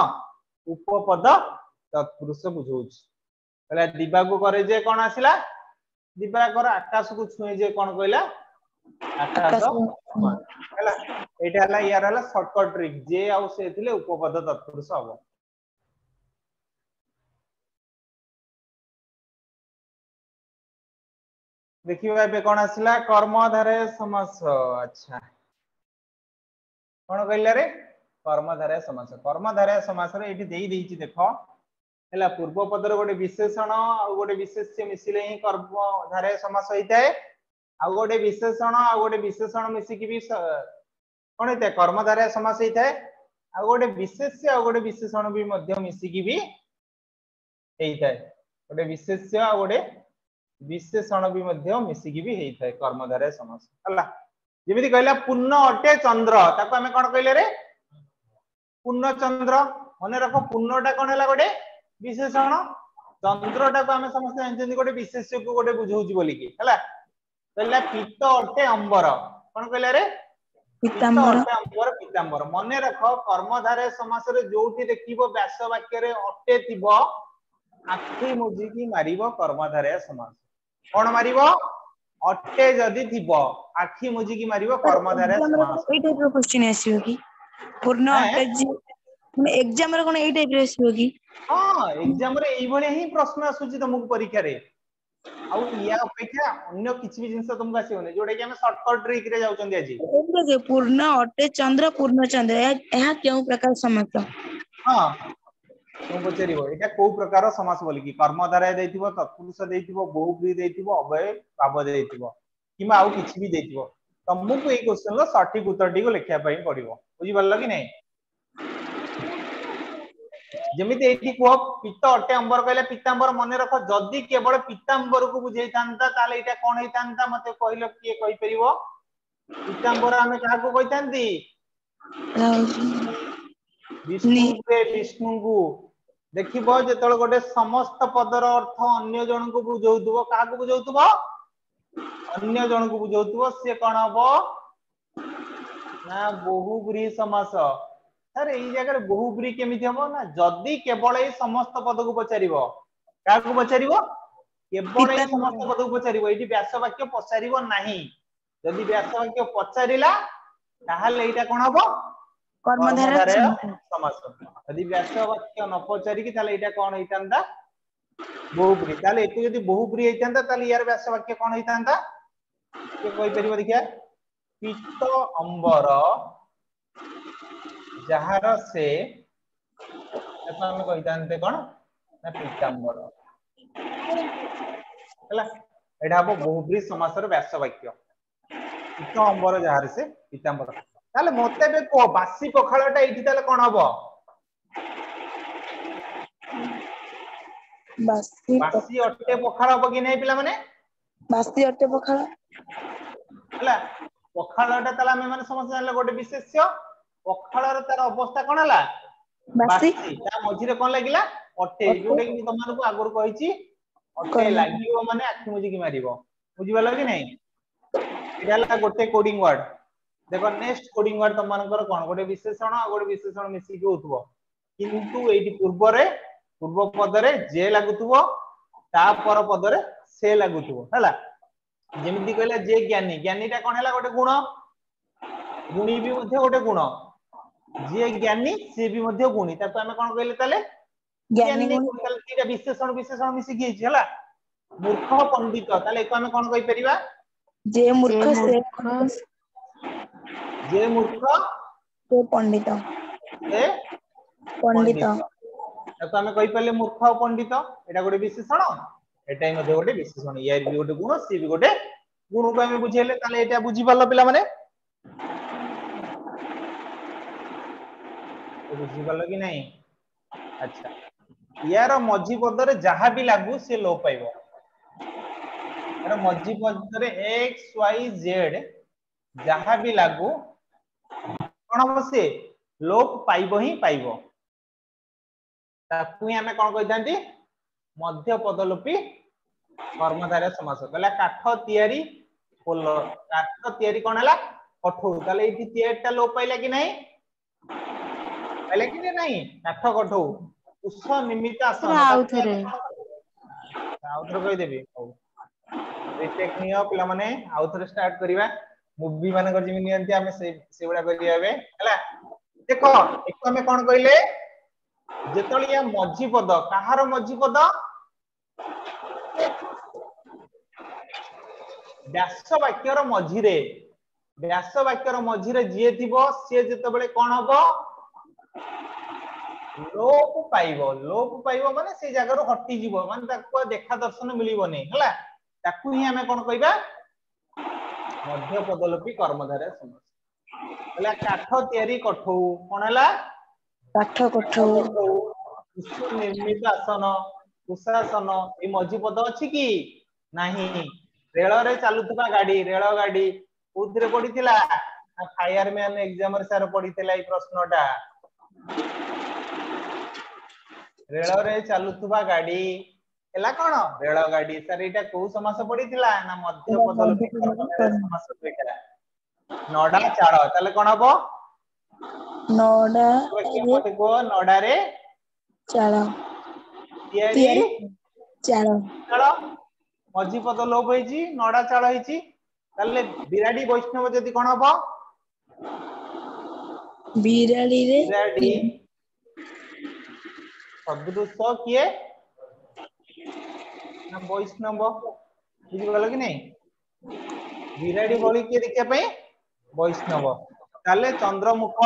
उपपद तत्पुरुष बुझौछ कहला दिबा को करे जे कोन आसिला दिबा कर आकाश को छुए जे कोन कहला आकाश हला एटा हला यार हला शॉर्टकट ट्रिक जे आउ से थिले उपपद तत्पुरुष हबो देखियो एबे कोन आसिला कर्मधारय समास अच्छा कौन कहले रे कर्मधारय समास कर्मधारय समास रे एठी देई देइची देखो हैला पूर्व पदर गोटे विशेषण आ गोटे विशेष्य मिसिले ही कर्मधारय समास होइताय आ गोटे विशेषण मिसिकी भी कौन होइताय कर्मधारय समास होइताय आ गोटे विशेष्य आ गोटे विशेषण भी मध्य मिसिकी भी होइताय गोटे विशेष्य आ गोटे विशेषण भी मध्य मिसिकी भी होइताय कर्मधारय समास हला जेमिति कहला पूर्ण अटे चंद्र ताको हमें कोन कहले रे पूर्ण चंद्र मने रखो पूर्णटा कोन हला गोटे विशेषण चंद्रटा को हमें समस्त जानछन गोटे विशेष्य को गोटे बुझौची बोली की हला कहला पीत अटे अंबर कोन कहले रे पीत अटे अंबर पीतांबर मने रखो कर्मधारय समास रे जोठी देखिबो व्यास वाक्य रे अटे थिबो आखि मुजी की मारिबो कर्मधारय समास कोन मारिबो अटे जदी थिबो आखि मुजी की मारिबो कर्मधारय समास एई टाइप रो क्वेश्चन आसीबो की पूर्ण अटे जी माने एग्जाम रे कोन एई टाइप रो आसीबो की हां एग्जाम रे एई भले ही प्रश्न आसुची तुमको परीक्षा रे आउ या अपेक्षा अन्य किछि भी जिंस तुमको आसीबोने जोडे कि हम शॉर्टकट ट्रिक रे जाउचंदी आजी एबे पूर्ण अटे चंद्र पूर्ण चंद्र एहा केउ प्रकार समास हां तुम पचरिबो एटा को प्रकार समास बोली की कर्मधारय देथिबो तत्पुरुष देथिबो बहुब्री देथिबो अव्यय पाव देथिबो किमा आउ किछि भी देथिबो तुमको ए क्वेश्चन रो सटीक उत्तर को लिखिया पई पड़िबो बुझि बल्ला कि नहीं जेमिति एठी को पीत अटे अंबर कहले पीतांबर मने रखो जदी केवल पीतांबर को बुझेइतांता ताले एटा कोन हेइतांता मते कहिलो किए कहि परिबो पीतांबर हमें काहा को कहितांती विष्णु को देखिबो जेतल गोटे समस्त पदर अर्थ अन्य जन को बुझौतबो काहा को बुझौतबो अन्य जन को बुझौतबो से कोन हबो ना बहुब्री समास सर एई जगह रे बहुब्री केमिति हबो ना जदी केवल ए समस्त पद को पचारिबो काहा को पचारिबो केवल ए समस्त पद को पचारिबो एठी व्यास वाक्य पचारिबो नाही जदी व्यास वाक्य पचारिला ताहाले एटा कोन हबो कर्मधारय समास यदि व्यास वाक्य न पचारि कि ताले एटा कोन हेइतांता बहुब्री ताले एतु यदि बहुब्री हेइतांता ताले यार व्यास वाक्य कोन हेइतांता के कहि परिबो देखिया पीत अंबर जहार से एतो हम कहितांते कोन ना पीतांबर हला एटा हबो बहुब्री समास रो व्यास वाक्य पीत अंबर जहार से पीतांबर ताले मते बे को बासी पखाळटा एठी ताले कोन हबो बासी अटे पखाळ हबो कि नै पिला माने बासी अटे पखाळ हला पखाळटा ताला हम माने समझ जानले गोटे विशेष्य पखाळ रे तार अवस्था कोन हला बासी ता मझिरे कोन लागिला अटे जोडे कि तमान को आगुर कहिची अटे लागियो माने आखि मुजी की मारिबो बुझि बला कि नै इडाला गोटे कोडिंग वर्ड देखो नेक्स्ट कोडिंग वर्ड तमान को कोन गोटे विशेषण मिसी के होतबो किंतु एठी पूर्व पद रे जे लागुतबो ता पर पद रे से लागुतबो हला जेमिति कहला जे ज्ञानी ज्ञानीटा कोन हला गोटे गुण गुणी भी मध्ये गोटे गुण जे ज्ञानी से भी मध्ये गुणी ताको हमें कोन कहले ताले ज्ञानी ताले तीटा विशेषण मिसी गेछि हला मूर्ख पंडित ताले एको हमें कोन कहि परिबा जे मूर्ख से जे मूर्ख से पंडित से पंडित ताको हमें कहि पले मूर्ख और पंडित एटा गोटे विशेषण एटाई मध्ये गोटे विशेषण यार भी गोटे गुण सी भी गोटे गुण को हमें बुझेले ताले एटा बुझि पालो पिला माने बुझि पालो कि नहीं अच्छा यार मझी पद रे जहा भी लागू से लो पाइबो यार मझी पद रे x y z जहा भी लागू कोन हो से लोप पाइबो ही पाइबो ताकू हमें कोन कहितांती मध्य पदलोपी कर्मधारय समास कहला काठ तियारी पोल काठ तियारी कोन हला कठौ ताले एठी तियारटा लोप पाइला कि नहीं पाइला कि नहीं काठ कठौ उस निमित्त आसन आउथरे कहि देबी रिटेक नियो पिला माने आउथरे स्टार्ट करिवा मूवी माने कर जिमि नियंती हमें से बडा करियाबे हला देखो एक हमें कोन कइले जेतलिया मझी पद काहार मझी पद व्यास वाक्यर मझी रे व्यास वाक्यर मझिरे जी थिबो सी जेतेबेले कोन हबो लोप पाइबो माने से जगह रो हटि जीवो माने ताको देखा दर्शन मिलिबो नै हला ताकू ही हमें कोन कहबा मध्य पदलोपी कर्मधारय समास हला काठ तयारी कठौ कोन हला काठ कठौ विश्व निर्मित आसन कुशासन ए मझी पद अछि की नाही रेल रे चालुथबा गाड़ी रेल गाड़ी उधरे पडिथिला फायरमैन एग्जाम रे सार पडिथिला ए प्रश्नटा रेल रे चालुथबा गाड़ी एला कोन रेल गाड़ी सर एटा को समास पडिथिला ना मध्य पदलोपी कर्मधारय समास पडिथिला नडा चाळ ताले कोन हबो नडा केमते को नडा रे चाळ तियारी चाळ चाळ मझी पद लोप होईची नडा चाळ होईची ताले बिराडी वैष्णव जदी कोन हबो बिराडी रे बिराडी सदृश किए ना वैष्णव बुझी गलो कि नहीं बिराडी बळी के देखिया पई वैष्णव ताले चंद्रमुख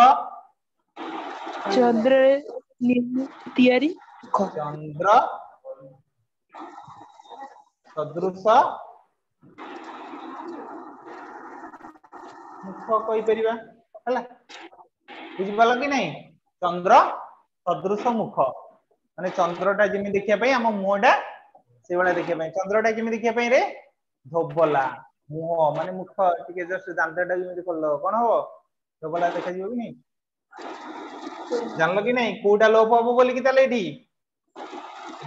चंद्र तियारी चंद्र सदृश मुख कहि परिबा हला बुझी गलो कि नहीं चंद्र सदृश मुख माने चंद्रटा जिमि देखिया पई हम मुहटा से वाला देखिया पई चंद्रटा किमि देखिया पई रे धोबला मुह माने मुख टिके जस्ट दांतटा जिमि देखलो कोन हो धोबला देखा जियो कि नहीं जानलो कि नहीं कोटा लोप हबो बोली कि ताले एठी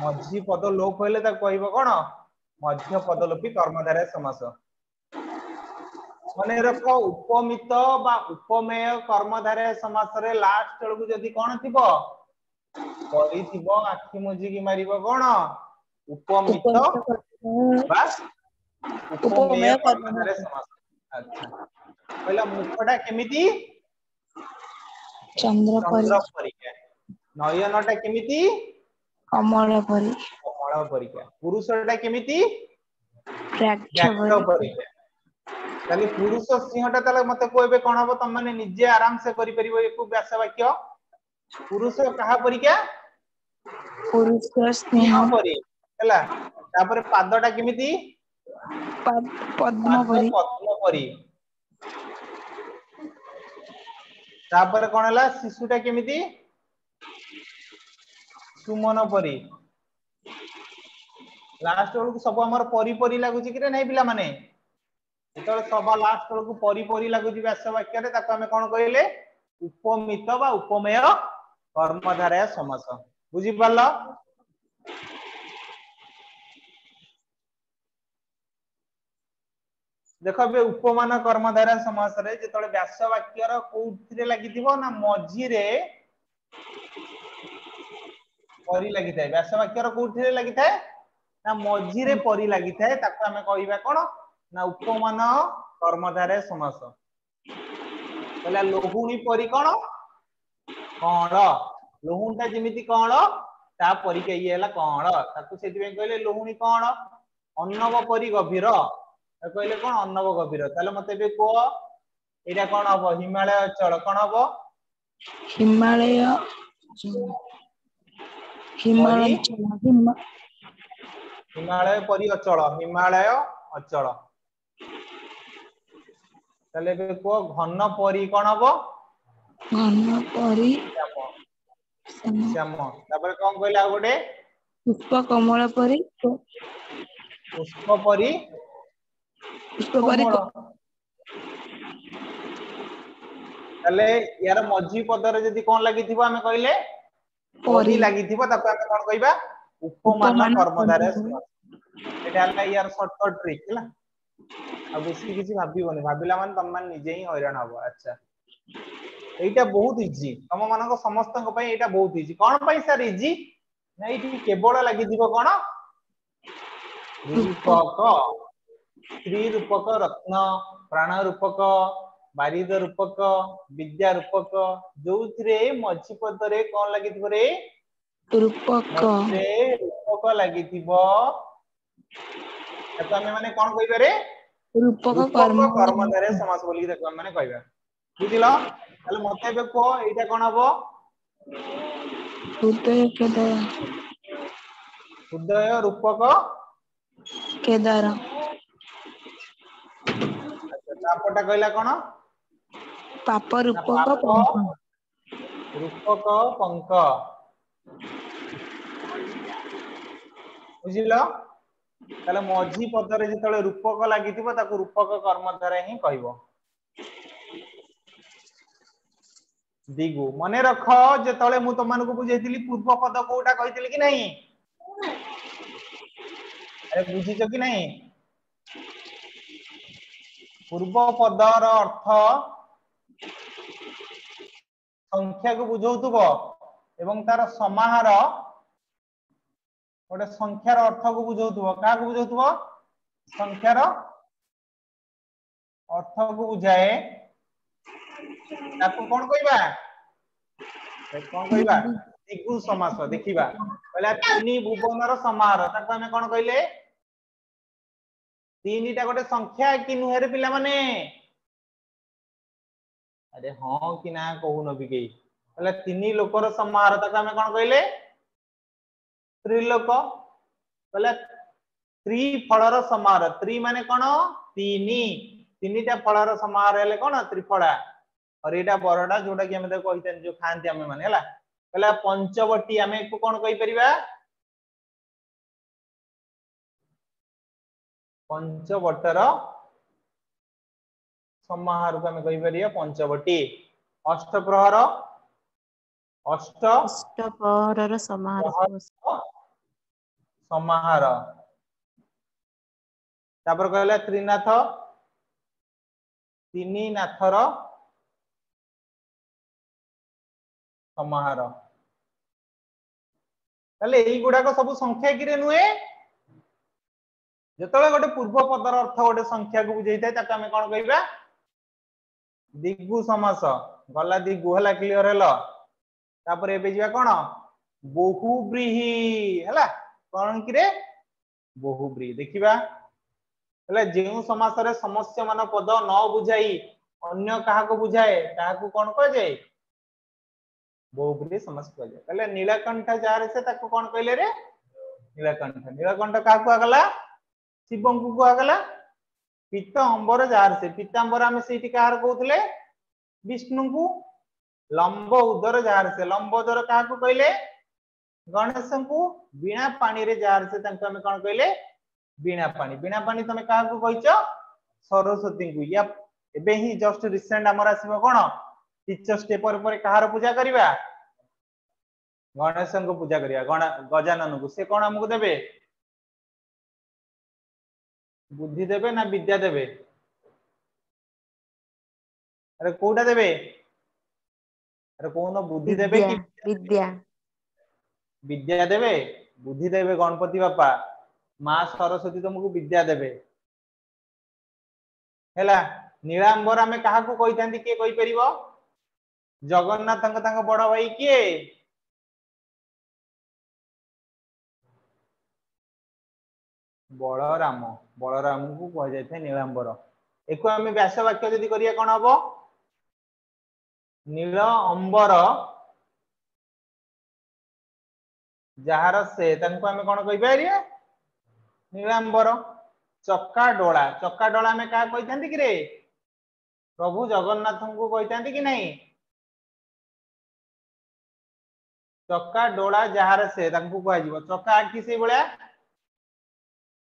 मझी पद लोप होइले ता कहइबो कोन मध्य पदलोपी कर्मधारय समास माने रखो उपमित बा उपमेय कर्मधारय समास रे लास्ट बेलकु जदी कोन थिबो परी थिबो आखि मुजी की मारिबो कोन उपमित बा उपमेय कर्मधारय समास अच्छा पहिला मुखटा केमिति चंद्र परीक्षा नयनटा केमिति कमल परी कमल परीक्षा पुरुषटा केमिति व्याघ्र परीक्षा ताले पुरुष सिंहटा ताले मते कोइबे कोन हबो तम माने निजे आराम से करि परिबो एको व्यास वाक्य पुरुष कहा परीक्षा पुरुष सिंह परी हला तापर पादटा केमिति पद्म परी तापर कोन हला शिशुटा केमिति सुमन परी लास्ट बेलकु सब हमर परी परी लागुची कि नै पिला माने जेतले सभा लास्ट बेलकु परी परी लागुची व्यास वाक्य रे ताको हमें कोन कहिलें उपमित बा उपमेय कर्मधारय समास बुझी पारलो देखो बे उपमान कर्मधारय समास रे जेतले व्यास वाक्य रो कोउथिरे लागिथिबो ना मझी रे परी लागिथाय व्यास वाक्य रो कोउथिरे लागिथाय ना मझी रे परी लागिथाय ताको हमें कहिबा कोन ना उपमान कर्मधारय समास पहला लोहुणी परी कोन कोण लोहुणटा जेमिति कोण ता परी के ये हला कोण ताकू सेति में कहले लोहुणी कोण अन्नव परी गभीर कहले कोन अन्नव गभीर ताले मते बे को एटा कोन हबो हिमालय अचल कोन हबो हिमालय हिमालय परी अचल हिमालय अचल ताले बे को घन परी कोन हबो घन परी श्याम तापर कोन कहला गोटे पुष्प कमल परी पुष्प परी कमल ताले यार मझी पदरे जदी कोन लागिथिबो हमें कहले परी लागिथिबो ताको हमें कोन कहबा उपमान कर्मधारय समास एटा हला यार शॉर्टकट ट्रिक हला अब बेसी किछि भाबिबोनी भाबिला मान तम मान निजे ही हैरान हबो अच्छा एटा बहुत इजी तम मानको समस्तन पई एटा बहुत इजी कोन पई सर इजी नै इठी केवल लागिथिबो कोन रूपक श्री रूपक रत्न प्राण रूपक बारिद रूपक विद्या रूपक जोथिरे मझी पदरे कोन लागिथिबो रे रूपक रूपक लागिथिबो त हमें माने कोन कहिबे रे रूपक रूपक कर्म धारे समास बोली देखो माने कहबा बुझिलो ताले मते बे को एटा कोन हबो हृदय केदार हृदय रूपक केदार अच्छा तापटा कहला कोन पाप ना रूपक पाप पंख रूपक पंक बुझिलो ताले मझी पदरे जेतले रूपक लागिथिबो ताको रूपक कर्म धारे ही कहबो दिगु मने रख जेतले मु तमानको बुझेइतिली पूर्व पद कोटा कहितिली कि नहीं अरे बुझिছো कि नहीं पूर्व पदर अर्थ संख्या को बुझौतुबो एवं तार समाहार गोटे संख्यार अर्थ को बुझौतुबो का को बुझौतुबो संख्यार अर्थ को बुझाए ताको कोन कहबा कोन कहबा दिगु समास देखिबा कहला तिनी भुवनर समाहार ताको हमें कोन कहले तीनटा गोटे संख्या कि नुहे रे पिला माने अरे हां कि ना कहू न बिके कहला तिनी लोकर समाहार ताको हमें कोन कहले त्रिलोक कहला त्रि फलर समाहार त्रि माने कोन तीनी तीनीटा फलर समाहार हेले कोन त्रिफला और एटा बरडा जोटा कि हमें कहितन जो खांती हमें माने हला कहला पंचवटी हमें को कोन कहि परिबा पंचवटर समाहार को हमें कहि परिया पंचवटी अष्टप्रहर अष्ट अष्टप्रहरर समाहार समाहार तापर कहला त्रिनाथ तिनी नाथर समाहार ताले एई गुडा को सब संख्या किरे नुए जेतले गोटे पूर्व पदर अर्थ गोटे संख्या को बुझाइଥାଏ ताके हमें कोन कहबा दिगु समास गला दिगु हला क्लियर हेलो तापर एबे जिवा कोन बहुब्रीहि हला कोन किरे बहुब्रीहि देखिबा हला जेउ समास रे समस्य मान पद न बुझाई अन्य काहा को बुझाए ताहा को कोन कह जाय बहुब्रीहि समास कह जाय कहले नीलकंठ जार से ताको कोन कहले रे नीलकंठ नीलकंठ काहा को आगला शिवं को आगला पीतांबर जार से पीतांबर हमें सेठी कार कहउतले विष्णु को लंब उदर जार से लंब उदर काहा को कहले गणेश को बिना पानी रे जार से तंको हमें कोन कहले बिना पानी तमे काहा को कहिचो सरस्वती को या एबे ही जस्ट रिसेंट हमर आसीबो कोन टीचर्स डे पर कहार पूजा करिबा गणेश को पूजा करिया गजानन को से कोन हमको देबे बुद्धि देबे ना विद्या देबे अरे कोडा देबे अरे कोन बुद्धि देबे कि विद्या विद्या देबे बुद्धि देबे गणपति बापा मां सरस्वती तुमको विद्या देबे हैला नीलांबर हमें काहा को कहितांती के कहि परिबो जगन्नाथ तांको बड़ भाई किए बलराम बलराम को कह जाय थे नीलांबर एको हमें व्यास वाक्य यदि करिया कोन हबो नील अंबर जहार से तांको हमें कोन कहि पारिया नीलांबर चक्का डोला में का कहितांती कि रे प्रभु जगन्नाथ को कहितांती कि नहीं चक्का डोला जहार से तांको कह जिवो चक्का आखि से बळा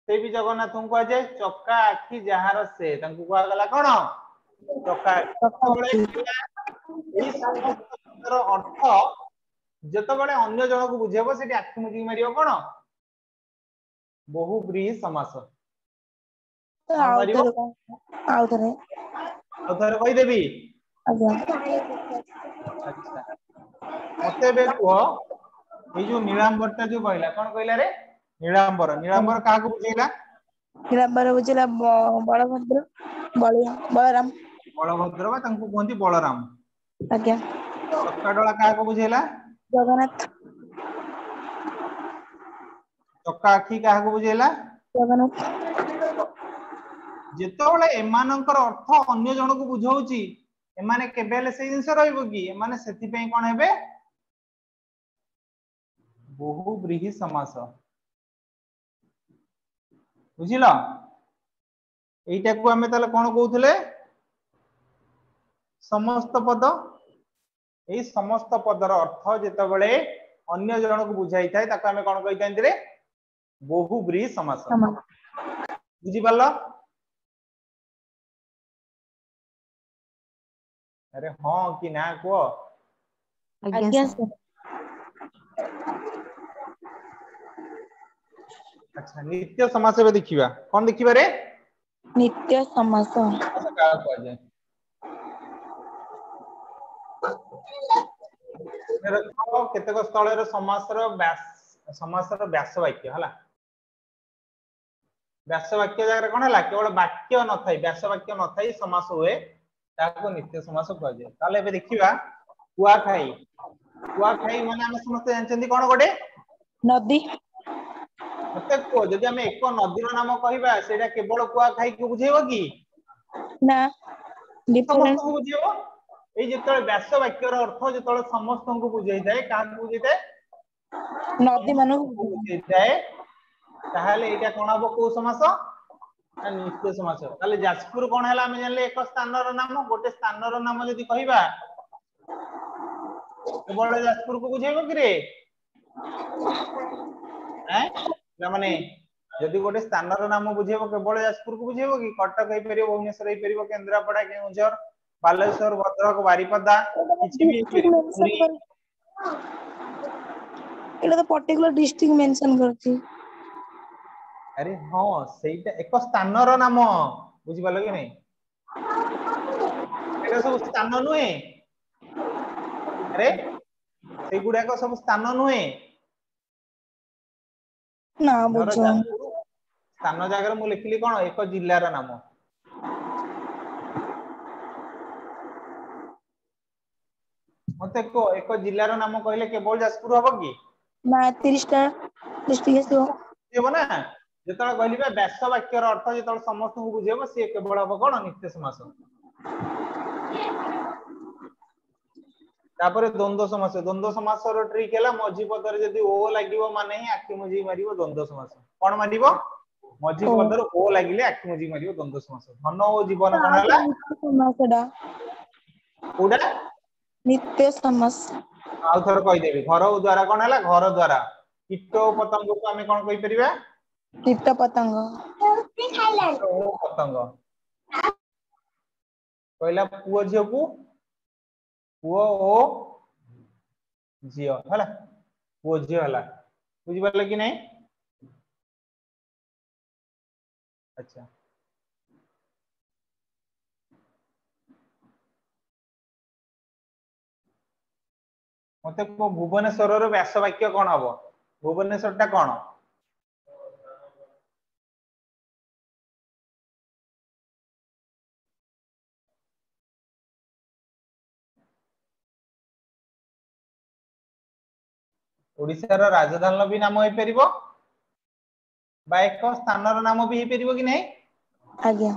से भी जगन्नाथ को कह जाय चक्का आखि जहार से तांको कह गला कोन चक्का एई शब्दर अर्थ जतबेले अन्य जन को बुझेबो सेठी आखि मुजी मारियो कोन बहुब्रीहि समास आउथरे कहि देबी अच्छा मते बे को ए जो नीलांबरटा जो कहला कोन कहला रे नीलांबर काहा को बुझेला नीलांबर बुझेला बलभद्र बलराम बलभद्र बा तांको कहंती बलराम आज्ञा चक्काडोला काहा को बुझेला जगन्नाथ चक्का आखी काहा को बुझेला जगन्नाथ जेतबेले एमानकर अर्थ अन्य जन को बुझाउची एमाने केबेले से जिंस रहइबो कि एमाने सेति पई कोन हेबे बहुब्रीहि समास बुझिला एटा को हमें ताले कोन कहउथले समस्त पद एई समस्त पदर अर्थ जेतबेले अन्य जन को बुझाई थाए ताको हमें कोन कहि तांदिरे बहुब्रीहि समास बुझि पालो अरे हां कि ना को आज्ञा सर अच्छा नित्य समास बे देखिबा कोन देखिबा रे नित्य समास अच्छा का कह जाय देखो केतेक स्थल रे समासर व्यास वाक्य हला व्यास वाक्य जगह कोन हला केवल वाक्य न थाई व्यास वाक्य न थाई समास हुए ताको नित्य समास कह जाय ताले बे देखिबा कुआ खाई माने हम समस्त जानचंदी कोन गोटे नदी मते को जदि हम एक नदीर नाम कहिबा सेटा केवल कुआ खाई को बुझेबो कि ना समस्त डिफरेंस को बुझेबो ए जेतले व्यास वाक्यर अर्थ जेतले समस्त को बुझाई जाय का बुझाई जाय नदी मानो बुझाई जाय ताहाले एटा कोन हबो को समास ना नित्य समास ताले जाजपुर कोन हला हम जानले एक स्थानर नाम गोटे स्थानर नाम जदि कहिबा केवल जाजपुर को बुझेबो कि रे हैं माने जदि गोटे स्थानर नाम बुझेबो केवल जाजपुर को बुझेबो कि कटक हे परिबो भुवनेश्वर हे परिबो केंद्रापड़ा केउझर बालेश्वर भद्रक बारिपदा किछि भी डिस्ट्रिक्ट मेंशन कर एटा तो पर्टिकुलर डिस्ट्रिक्ट मेंशन करछि अरे हां सेटा एक स्थानर नाम बुझि पालो कि नहीं एटा सब स्थान नुहे अरे से गुडा को सब स्थान नुहे ना धर बुझो जाजपुर स्थान जगह मु लिखली कोन एक जिल्लार नाम मते को एक जिल्लार नाम कहले केवल जाजपुर हबो कि ना 30 टा डिस्ट्रिक्ट हो जेबो ना जेतल कहलिबा व्यास वाक्यर अर्थ जेतल समस्त को बुझेबो से केवल हबो कोन नित्य समास तापर द्वंद्व समास रो ट्रिक हैला मझी पदर जदी ओ लागिवो माने ही आखि मझी मारिवो द्वंद्व समास कोन मारिवो मझी पदर ओ लागिले आखि मझी मारिवो द्वंद्व समास धन ओ जीवन कोन हैला कोडा नित्य समास आउ थर कहि देबी घर द्वारा कोन हैला घर द्वारा कीट पतंग को हमें कोन कहि परिबा कीट पतंग पतंग कहला पुओ झियो को पुओ ओ झियो हला पुओ झियो हला बुझि पाले कि नहीं अच्छा मते को भुवनेश्वर रो व्यास वाक्य कोन हबो भुवनेश्वर टा कोन ओडिसा रो राजधानी भी नाम होई परिबो बा एक स्थानर नाम भी होई परिबो कि नहीं आज्ञा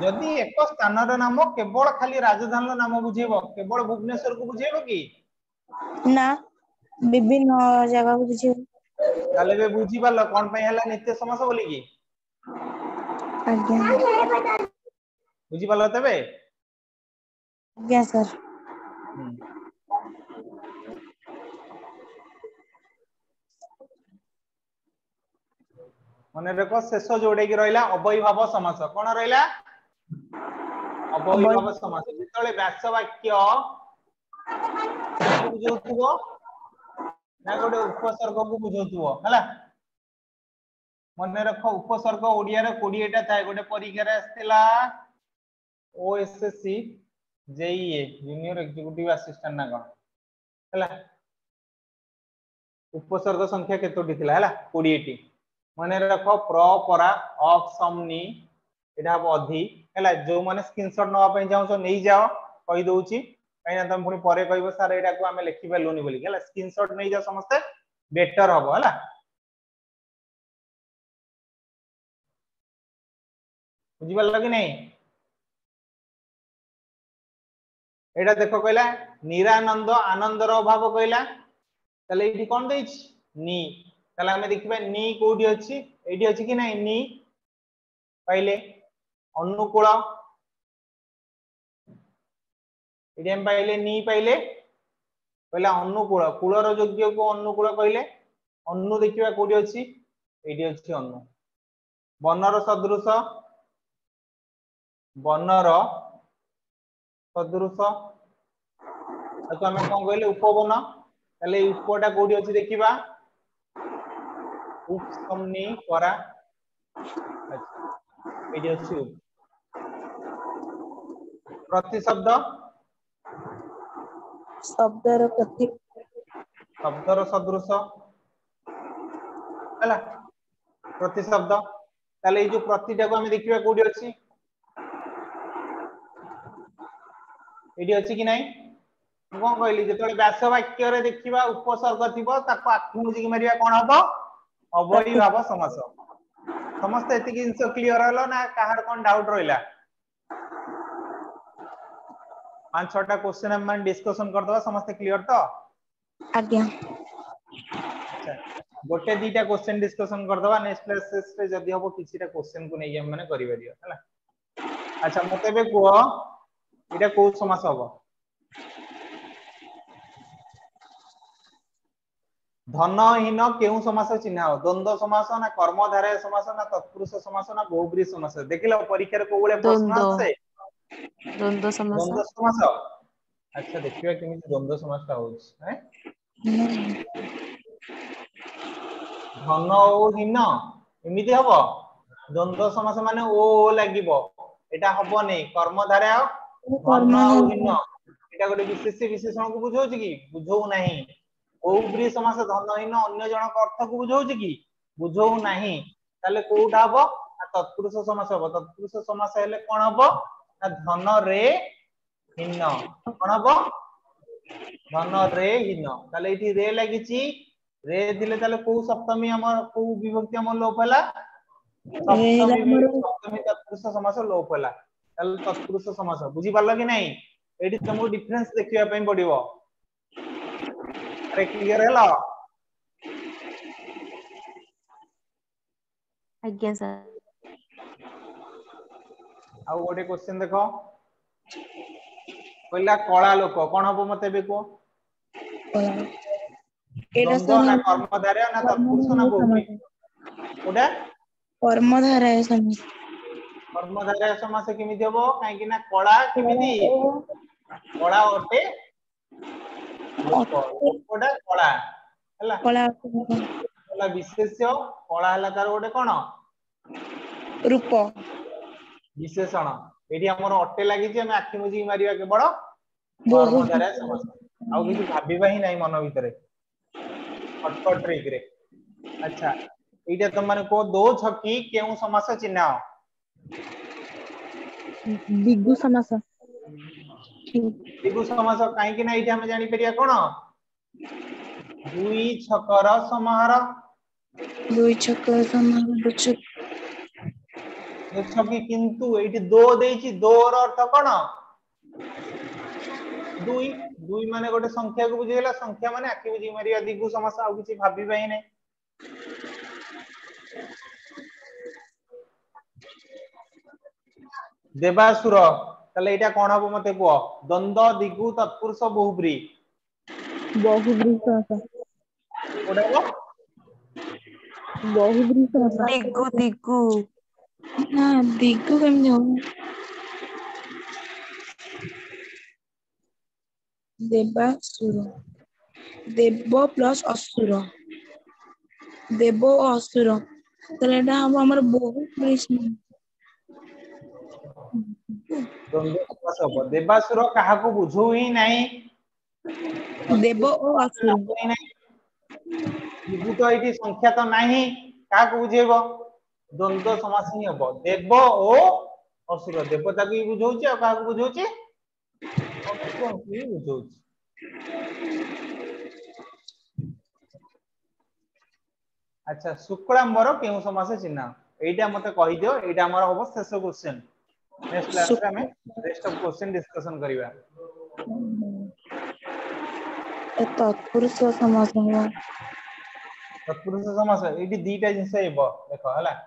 जदि एक स्थानर नाम केवल खाली राजधानी नाम बुझेबो केवल भुवनेश्वर को बुझेबो कि ना विभिन्न जगह को बुझे ताले बे बुझी पालो कोन पय हला नित्य समास बोली कि आज्ञा बुझी पालो तबे आज्ञा सर मने देखो शेष जोड़े की रहिला अवयभाव समास कोन रहिला अवयभाव समास जेतले व्यास वाक्य बुझौथुबो ना गोटे उपसर्ग को बुझौथुबो हला मने रखो उपसर्ग ओडिया रे 20 टा थाए गोटे परीक्षा रे आस्थिला ओएसएससी जेईए जूनियर एग्जीक्यूटिव असिस्टेंट ना कोन हला उपसर्ग संख्या केतोटी थिला हला 20 टी मने रखो प्र परा अप समनी एटा अधि हला जो माने स्क्रीनशॉट नवा पय जाउ छ नै जाओ कहि दोउची कहिना तुम पुनी परे कहिबो सर एटा को हमें लिखि पालुनी बोली हला स्क्रीनशॉट नै जा समस्त बेटर हबो हला बुझी पाल कि नहीं एटा देखो कहला निरानंद आनंदर अभाव कहला ताले एठी कोन देछि नी ताले हमें देखिबा नी कोडी अछि एठी अछि कि नहीं नी पाइले अनुकूल एठी हम पाइले नी पाइले कहला अनुकूल कूलर योग्य को अनुकूल कहले अनु देखिबा कोडी अछि एठी अछि अनु बनर सदृश तो हमें कौन कहले उपवन ताले उपटा कोडी अछि देखिबा उपसमनी परा अच्छा एडी अछि प्रति शब्द शब्दर प्रति शब्दर सदृश हला प्रति शब्द ताले जो प्रतिटा को हमें देखिबा कोडी अछि एडी अछि कि नहीं कोन कहली जेतले व्यास वाक्य रे देखिबा उपसर्ग थिबो ताको आखि मुजी मारिया कोन हबो अवयी भाव समास समस्त एति कि इंसो क्लियर हलो ना काहर कोन डाउट रहिला 5-6टा क्वेश्चन हम मान डिस्कशन कर दवा समस्त क्लियर तो आज्ञा अच्छा गोटे दीटा क्वेश्चन डिस्कशन कर दवा नेक्स्ट क्लास रे जदी हबो किछिटा क्वेश्चन को नै हम माने करि परियो हला अच्छा मते बे को एटा को समास हबो धनहीन केउ समास चिन्ह हो द्वंद्व समास ना कर्मधारय समास ना तत्पुरुष समास ना बहुब्रीहि समास देखिलो परीक्षा रे को बळे प्रश्न आछे द्वंद्व समास द्वंद्व समास अच्छा देखिबा केमिति द्वंद्व समास का होछ हैं धन ओ हीन एमिति हबो द्वंद्व समास माने ओ लागिबो एटा हबो नै कर्मधारय धन ओ हीन एटा गोटे विशेष विशेषण को बुझौछ कि बुझौ नाही बहुब्रीहि समास धनहीन अन्य जनक अर्थ को बुझौछ कि बुझौ नाही ताले कोउटा हबो तत्पुरुष समास हबो तत्पुरुष समास हेले कोन हबो ना धन रे हीन कोन हबो धन रे हीन ताले इठी रे लागिची रे दिले ताले को सप्तमी हमर को विभक्ति हमर लोप हला सप्तमी तत्पुरुष समास लोप हला ताले तत्पुरुष समास बुझी पारलो कि नहीं एठी तुमको डिफरेंस देखिबा पई पडिबो अरे क्लियर हेलो आज्ञा सर आ गोटे क्वेश्चन देखो कहला कला लोक कोन हबो मते बे को एटा द्वंद्व ना कर्मधारय ना तत्पुरुष ना बहुब्रीहि ओडा कर्मधारय समास कर्मधारय समास केमिति हबो काहे कि ना कला केमिति कला ओटे लोक लोकडा कला हला कला कला विशेष्य कला हला तार ओटे कोन रूप विशेषण एठी हमर अटे लागि जे हम आखि मुजी मारिया केवल बहु कर्मधारय समास आउ किछि भाबिबा ही नाही मन भितरे शॉर्टकट ट्रिक रे अच्छा एटा तुम माने को दो छकी केउ समास चिन्ह दिगु समास दिगु समास काहे कि ना एठी हम जानि परिया कोन दुई छकर समाहार दुई छक समाहार दो छकी किंतु एठी दो देछि दो र अर्थ कोन दुई दुई माने गोटे संख्या को बुझेला संख्या माने आखि बुझी मारिया दिगु समास आउ किछि भाबिबा ही नै देवासुर ताले एटा कोन हबो मते को द्वंद्व दिगु तत्पुरुष बहुब्रीहि समास कोडा हबो समास दिगु दिगु ना दिगु केमि हो देवासुर देव प्लस असुर देव और असुर ताले एटा हम हमर बहुब्रीहि द्वंद्व समास हबो देवासुर काहा को बुझौ ही नाही देव और असुर दिगु तो एठी संख्या तो नाही का को बुझेबो द्वंद्व समास ही हबो देव ओ असुर देवता को बुझौछि आ का को बुझौछि असुर को बुझौछि अच्छा शुक्लांबर केउ समास चिन्ह एटा मते कहि दियो एटा हमर होबो शेष क्वेश्चन नेक्स्ट क्लास रे हमें रेस्ट ऑफ क्वेश्चन डिस्कशन करिवा तत्पुरुष समास हो तत्पुरुष समास एटी दीटा जिंस हेबो देखो हला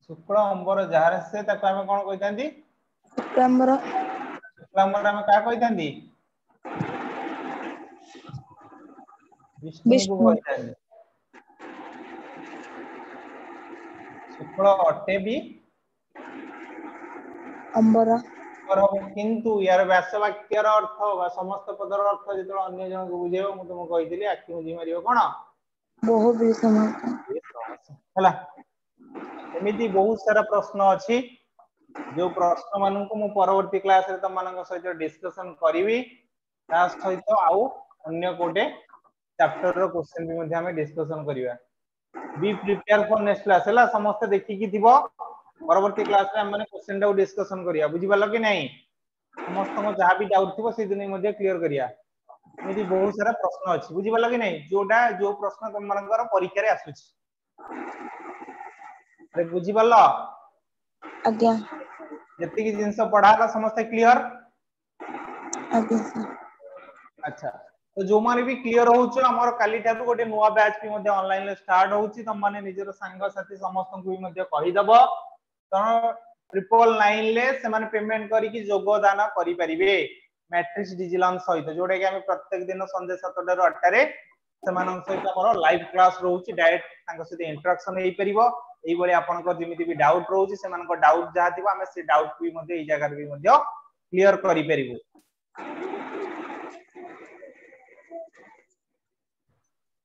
शुक्ल अंबर जार से ताको हमें कोन कहितांती शुक्लांबर शुक्लांबर हमें का कहितांती विष्णु को कहितांती शुक्ल अटे भी अंबर किंतु यार व्यास वाक्यर अर्थ बा समस्त पदर अर्थ जेतो अन्य जन को बुझेबो मु तुम कहितली आखि मुझी मारियो कोन बहु भी समास हला एमिति बहुत सारा प्रश्न अछि जो प्रश्न मानन को मु परवर्ती क्लास रे तुम मानन सहित डिस्कशन करिवि ता सहित आउ अन्य कोटे चैप्टर रो क्वेश्चन भी मध्ये हम डिस्कशन करिवा be prepare for next class हला समस्त देखि कि दिबो परवर्ती क्लास रे हम माने क्वेश्चन टा डिस्कशन करिया बुझि पालो कि नहीं समस्त को जहां भी डाउट थिबो से दिन मध्ये क्लियर करिया एमिति बहुत सारा प्रश्न अछि बुझि पालो कि नहीं जोटा जो प्रश्न तुम मानकर परीक्षा रे आसुछि अरे बुझि पालो आज्ञा जति कि जिंस पढ़ाला समस्त क्लियर आज्ञा अच्छा तो जो माने भी क्लियर होउछ हमर काली ठाकू गोटे नुवा बैच भी मध्ये ऑनलाइन ले स्टार्ट होउछि तुम माने निजर संग साथी समस्त को भी मध्ये कहि दबो तो 999 ले से माने पेमेंट करी कि योगदान करि परिबे मैट्रिक्स डिजिटल सहित जोडे कि हम प्रत्येक दिन संडे 7 टा रो 8 टा रे से मानन सहित हमर लाइव क्लास रहउछि डायरेक्ट तांक सहित इंटरेक्शन हेइ परिबो एई बळे आपन को जेमिति भी डाउट रहउछि से मान को डाउट जहा थिबो हम से डाउट भी मध्ये एई जगह रे भी मध्ये क्लियर करि परिबो